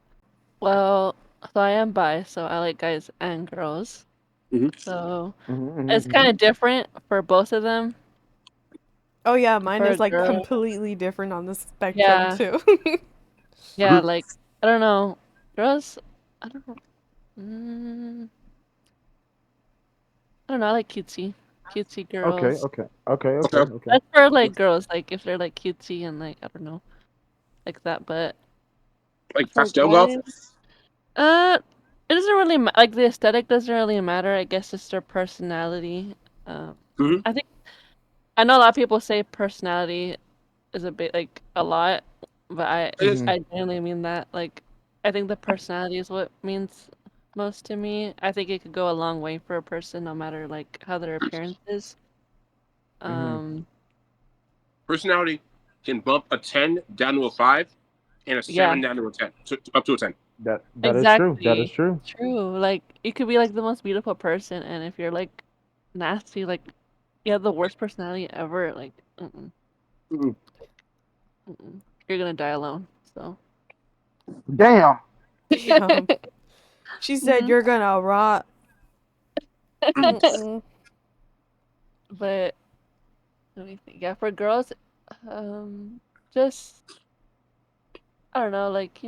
S2: well, so I am bi, so I like guys and girls. So it's kind of different for both of them.
S1: Oh yeah, mine
S2: For
S1: is
S2: a
S1: like
S2: girl,
S1: completely different on the spectrum
S2: yeah,
S1: too.
S2: yeah, like, I don't know. Girls, I don't know. Mm, I don't know. I like cutesy girls.
S5: Okay.
S2: That's for like girls, like if they're like cutesy and like I don't know, like that. But
S3: Like
S2: for
S3: pastel goth?
S2: guys, it doesn't really like the aesthetic doesn't really matter. I guess it's their personality. I think I know a lot of people say personality is a bit like a lot, but I genuinely mean that. Like I think the personality is what means most to me. I think it could go a long way for a person, no matter like how their appearance is.
S3: Personality can bump a 10 down to a 5 and a 7
S2: Yeah,
S3: down to a 10. Up to a 10.
S5: That is true. That is
S2: exactly.
S5: true.
S2: True. Like you could be like the most beautiful person, and if you're like nasty, like you have the worst personality ever, like you're gonna die alone. So.
S5: Damn.
S1: Damn. She said you're gonna rot.
S2: But let me think. Yeah, for girls, just I don't know, like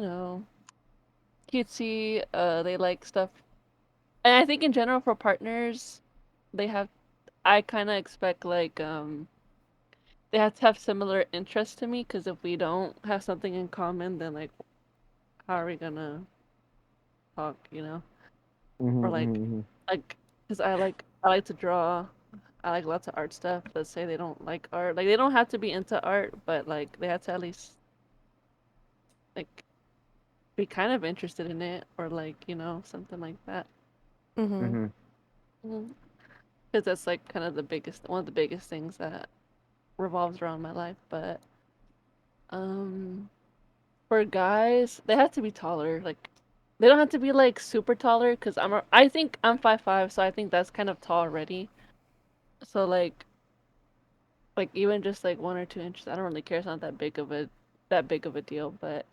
S2: cutesy. They like stuff, and I think in general for partners, they have. I kind of expect like they have to have similar interests to me, because if we don't have something in common, then like how are we gonna talk, Or like because I like to draw, I like lots of art stuff that say they don't like art. Like they don't have to be into art, but like they have to at least like be kind of interested in it or like, something like that.
S1: Mm-hmm.
S2: Because that's like kind of one of the biggest things that revolves around my life. But for guys, they have to be taller. Like they don't have to be like super taller because I think I'm 5'5", so I think that's kind of tall already. So like even just like 1 or 2 inches, I don't really care. It's not that big of a deal, but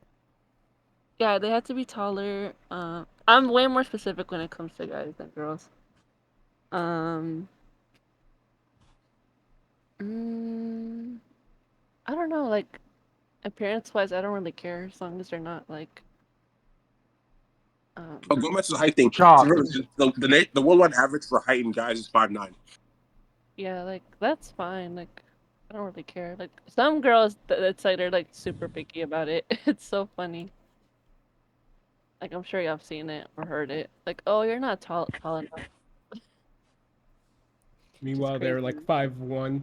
S2: yeah, they have to be taller. I'm way more specific when it comes to guys than girls. Um, I don't know, like appearance wise, I don't really care as long as they're not like
S3: Oh, going back to the height thing.
S5: Chalk.
S3: So the worldwide average for height in guys is 5'9".
S2: yeah, like that's fine. Like I don't really care. Like some girls, it's like they're like super picky about it. It's so funny. Like I'm sure y'all have seen it or heard it. Like, oh, you're not tall enough.
S4: Meanwhile, they're like
S2: crazy.
S4: 5'1".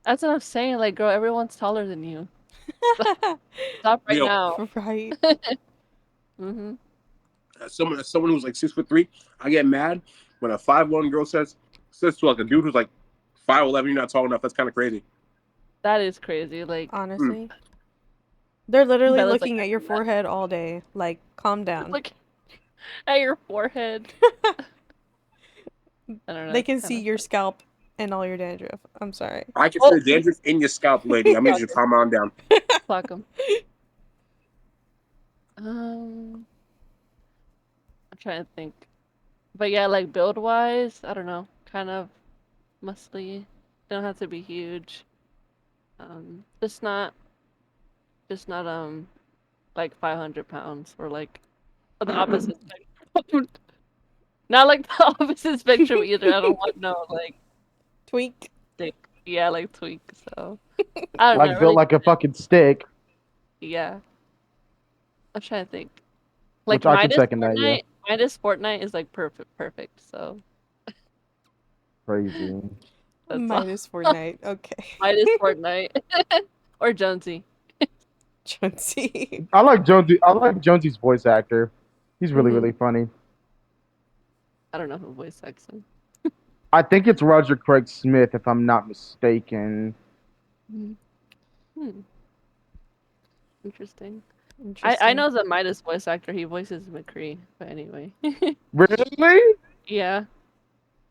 S2: That's what I'm saying. Like, girl, everyone's taller than you. Stop right
S3: Yo,
S2: now.
S1: Right.
S2: Mm-hmm.
S3: as someone who's like 6'3", I get mad when a 5'1" girl says to like a dude who's like 5'11", you're not tall enough. That's kind of crazy.
S2: That is crazy. Like,
S1: Honestly. They're literally
S2: Bella's like,
S1: looking
S2: I
S1: at your
S2: do that.
S1: forehead all day. Like, calm down.
S2: Look at your forehead. I don't know.
S1: They
S2: It's
S1: can
S2: kind
S1: see
S2: of
S1: your scalp and all your dandruff. I'm sorry.
S3: I can see
S2: Oh,
S3: the dandruff in your scalp, lady. I made you calm on down.
S2: fuck them. I'm trying to think. But yeah, like build wise, I don't know. Kind of muscly. They don't have to be huge. Just not like 500 pounds or like the opposite spectrum. Not like the opposite spectrum either. I don't want no like
S1: Tweak.
S2: thick. Yeah, like tweak. So I don't know.
S5: Like built
S2: Really,
S5: like a fucking stick,
S2: yeah. I'm trying to think. Like
S5: which I can second that. Yeah,
S2: Minus Fortnite is like perfect. So
S5: crazy.
S2: that's all.
S1: Minus Fortnite. Okay.
S2: Minus Fortnite or Jonesy.
S1: Jonesy.
S5: I like Jonesy. I like Jonesy's voice actor. He's really
S1: Mhm.
S5: really funny.
S2: I don't know who voice acts him.
S5: I think it's Roger Craig Smith, if I'm not mistaken.
S2: Hmm. Interesting. I
S1: Interesting.
S2: know the Midas voice actor. He voices McCree. But anyway.
S5: Really?
S2: Yeah.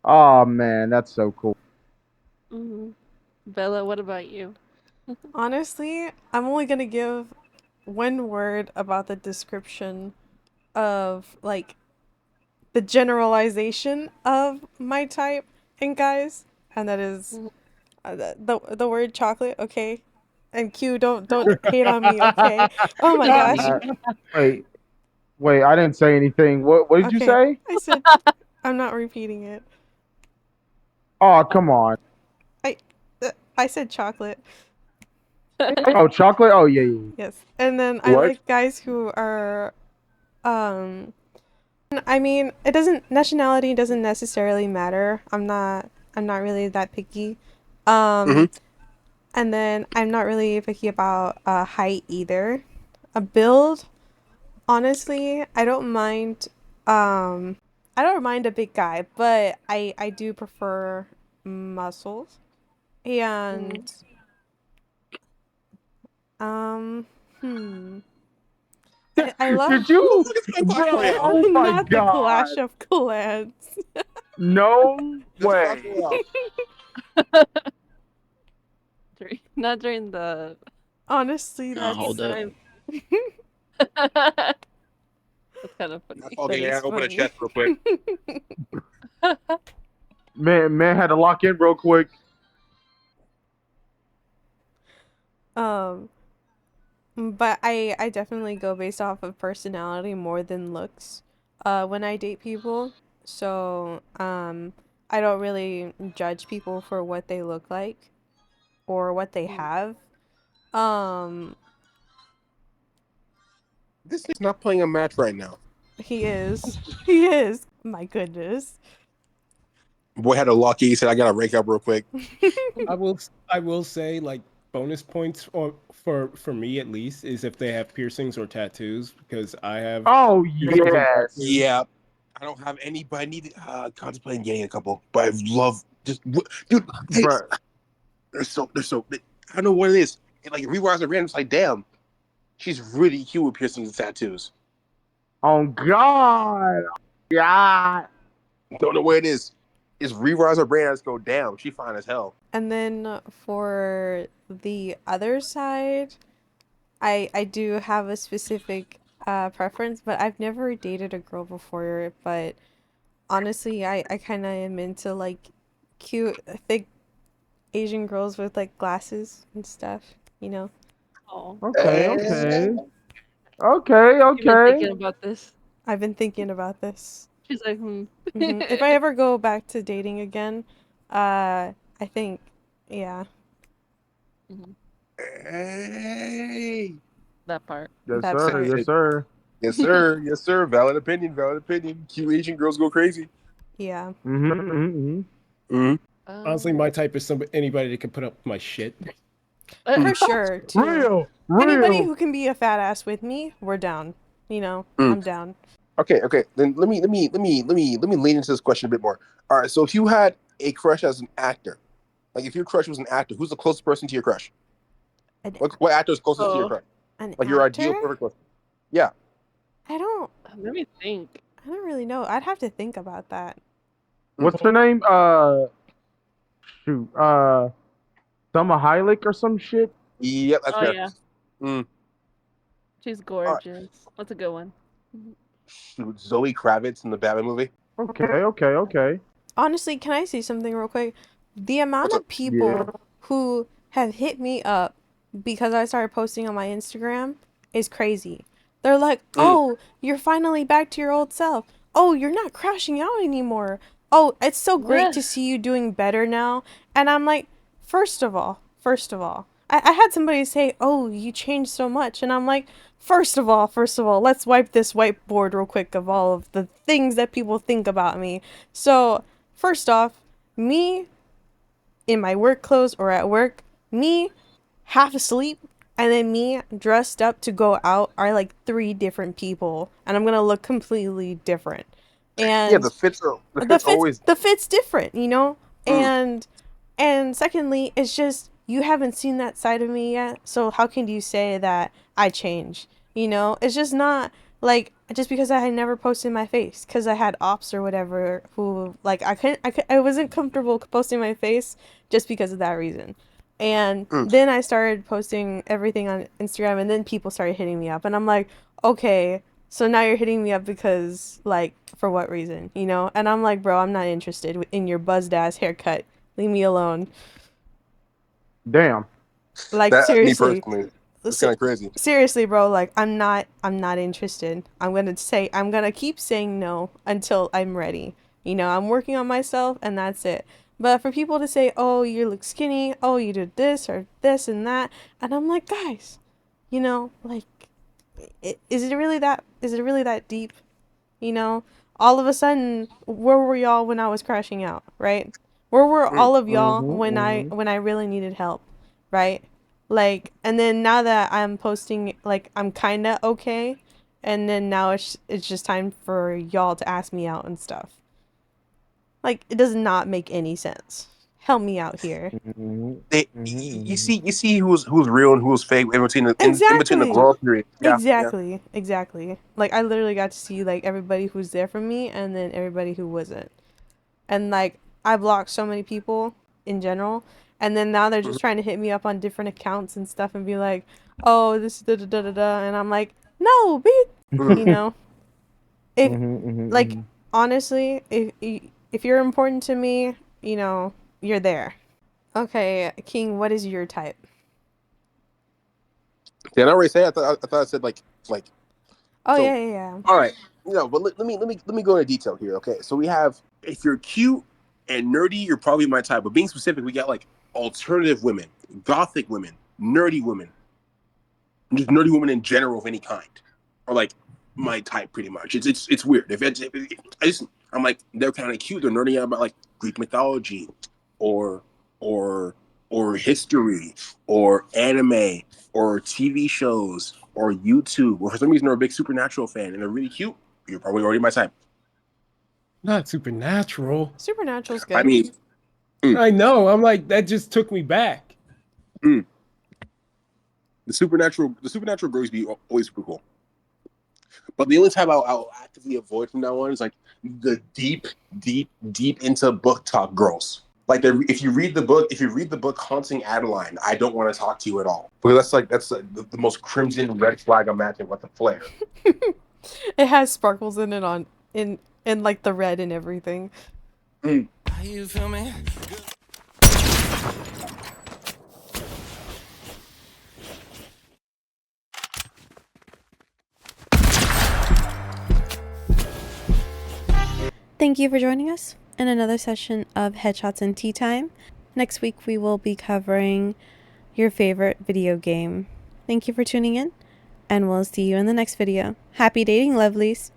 S5: Oh man, that's so cool.
S2: Bella, what about you?
S1: Honestly, I'm only gonna give one word about the description of like the generalization of my type in guys, and that is the word chocolate. Okay, and Q, don't hate on me. Okay. Oh my gosh.
S5: Wait, wait, I didn't say anything. What did you
S1: Okay,
S5: say?
S1: I said I'm not repeating it.
S5: Oh, come on.
S1: I I said chocolate.
S5: Oh, chocolate? Oh, yeah, yeah.
S1: Yes, and then I
S3: What?
S1: like guys who are um I mean, it doesn't nationality doesn't necessarily matter. I'm not really that picky.
S3: Mm-hmm.
S1: And then I'm not really picky about height either. A build, honestly, I don't mind a big guy, but I do prefer muscles. And um hmm I love
S5: Did you, bro? Oh my
S1: not the
S5: god!
S1: Clash of Clans.
S5: No way.
S2: Not during the
S1: Honestly,
S9: Hold
S1: that's
S9: up.
S2: time. That's kind of funny.
S3: Okay,
S1: that
S3: yeah,
S1: is
S3: open a
S1: funny.
S3: chest real quick.
S5: Man had to lock in real quick.
S1: um But I definitely go based off of personality more than looks when I date people. So, I don't really judge people for what they look like or what they have. Um,
S3: This is not playing a match right now.
S1: he is. He is. My goodness.
S3: Boy had a lucky. He said, "I gotta rank up real quick."
S4: I will say like bonus points for me at least is if they have piercings or tattoos because I have
S5: Oh
S4: piercings and
S5: yes.
S4: tattoos.
S3: Yeah, I don't have any, but I need contemplating getting a couple. But I love just dude. Hey,
S5: Bruh.
S3: they're so. I don't know what it is. It, like rewires are random. It's like damn, she's really cute with piercings and tattoos.
S5: Oh God. Yeah.
S3: Don't know what it is. It's rewires her brain eyes go down. She fine as hell.
S1: And then for the other side, I do have a specific preference, but I've never dated a girl before. But honestly, I kind of am into like cute, thick Asian girls with like glasses and stuff, you know?
S2: Oh,
S5: Okay.
S3: Eh,
S5: Okay. Okay.
S2: you've been
S5: Okay.
S2: thinking about this.
S1: I've been thinking about this.
S2: She's like, hmm.
S1: If I ever go back to dating again, I think, yeah,
S2: Mhm.
S3: Hey.
S2: That part.
S5: Yes,
S1: that
S5: sir.
S1: part.
S5: Yes, sir.
S3: Yes, sir. Yes, sir. Valid opinion. Valid opinion. Cute Asian girls go crazy.
S1: Yeah.
S5: Mm-hmm, mm-hmm.
S3: Mm-hmm.
S4: Honestly, my type is anybody that can put up with my shit.
S1: For sure, too.
S5: Real.
S1: Anybody
S5: Real.
S1: who can be a fat ass with me, we're down. You know,
S3: Mm.
S1: I'm down.
S3: Okay. Then let me lean into this question a bit more. All right. So if you had a crush as an actor, like if your crush was an actor, who's the closest person to your crush?
S1: An,
S3: What actor is closest to your
S2: Oh,
S3: crush?
S1: an
S3: Like your ideal
S1: actor?
S3: perfect person? Yeah.
S1: I don't.
S2: let me think.
S1: I don't really know. I'd have to think about that.
S5: What's her name? Shoot. Selma Hayek or some shit.
S3: Yep. That's
S2: Oh
S3: fair.
S2: yeah,
S3: Mm.
S2: she's
S3: All right.
S2: gorgeous. That's a good one. Mhm.
S3: Shoot, Zoe Kravitz in the Batman movie.
S5: Okay. Okay. Okay.
S1: Honestly, can I say something real quick? The amount
S3: What's up?
S1: of people who have hit me up because I started posting on my Instagram is crazy. They're like,
S3: Mm.
S1: "Oh, you're finally back to your old self. Oh, you're not crashing out anymore. Oh, it's so great to
S2: Yes.
S1: see you doing better now." And I'm like, first of all, I had somebody say, "Oh, you changed so much," and I'm like, first of all, let's wipe this whiteboard real quick of all of the things that people think about me. So, first off, me in my work clothes or at work, me half asleep, and then me dressed up to go out are like three different people, and I'm gonna look completely different.
S3: Yeah,
S1: And
S3: the
S1: the
S3: fits
S1: fit's
S3: always.
S1: the fit's different, you know?
S3: Mm.
S1: And secondly, it's just you haven't seen that side of me yet, so how can you say that I changed? You know, it's just not like just because I had never posted my face because I had ops or whatever who like I wasn't comfortable posting my face just because of that reason. And
S3: Mm.
S1: then I started posting everything on Instagram, and then people started hitting me up, and I'm like, okay, so now you're hitting me up because, like, for what reason, you know? And I'm like, bro, I'm not interested in your buzzed ass haircut. Leave me alone.
S5: Damn.
S1: Like,
S3: That me
S1: seriously.
S3: personally, it's
S1: Se-
S3: kind of crazy.
S1: seriously, bro, like, I'm not interested. I'm gonna keep saying no until I'm ready. You know, I'm working on myself, and that's it. But for people to say, oh, you look skinny, oh, you did this or this and that, and I'm like, guys, you know, like, is it really that deep? You know, all of a sudden, where were y'all when I was crashing out, right? Where were
S3: Mm.
S1: all of y'all
S5: Mm-hmm, mm-hmm.
S1: when I really needed help, right? Like, and then now that I'm posting, like, I'm kind of okay, and then now it's just time for y'all to ask me out and stuff. Like, it does not make any sense. Help me out here.
S5: Mm-hmm.
S3: You see who's real and who's fake in between the
S1: Exactly.
S3: glow period. Yeah, yeah.
S1: Exactly. Like, I literally got to see, like, everybody who's there for me and then everybody who wasn't. And, like, I blocked so many people in general. And then now they're just
S3: Mhm.
S1: trying to hit me up on different accounts and stuff and be like, oh, this da da da da da. And I'm like, no, bitch.
S3: Mhm.
S1: You know? If,
S5: Mm-hmm,
S1: like,
S5: mm-hmm.
S1: honestly, if you're important to me, you know, you're there. Okay, King, what is your type?
S3: Did I already say? I thought I said like.
S1: Oh,
S3: So,
S1: yeah, yeah, yeah.
S3: all right. No, but let me go into detail here. Okay, so we have if you're cute and nerdy, you're probably my type. But being specific, we got like alternative women, gothic women, nerdy women, just nerdy women in general of any kind, or like my type pretty much. It's weird. If I just I'm like, they're kind of cute. They're nerding out about like Greek mythology, or or or history, or anime, or TV shows, or YouTube. Or for some reason, they're a big Supernatural fan, and they're really cute. You're probably already my type.
S4: Not Supernatural.
S1: Supernatural's
S3: I
S1: good.
S3: mean,
S4: I know. I'm like, that just took me back.
S3: the Supernatural girls be always super cool. But the only time I'll actively avoid from now on is like the deep into book talk girls. Like if you read the book Haunting Adeline, I don't want to talk to you at all, because that's the most crimson red flag imagine with the flare.
S1: It has sparkles in it in like the red and everything.
S6: You feel me?
S1: Thank you for joining us in another session of Headshots and Tea Time. Next week we will be covering your favorite video game. Thank you for tuning in, and we'll see you in the next video. Happy dating, lovelies!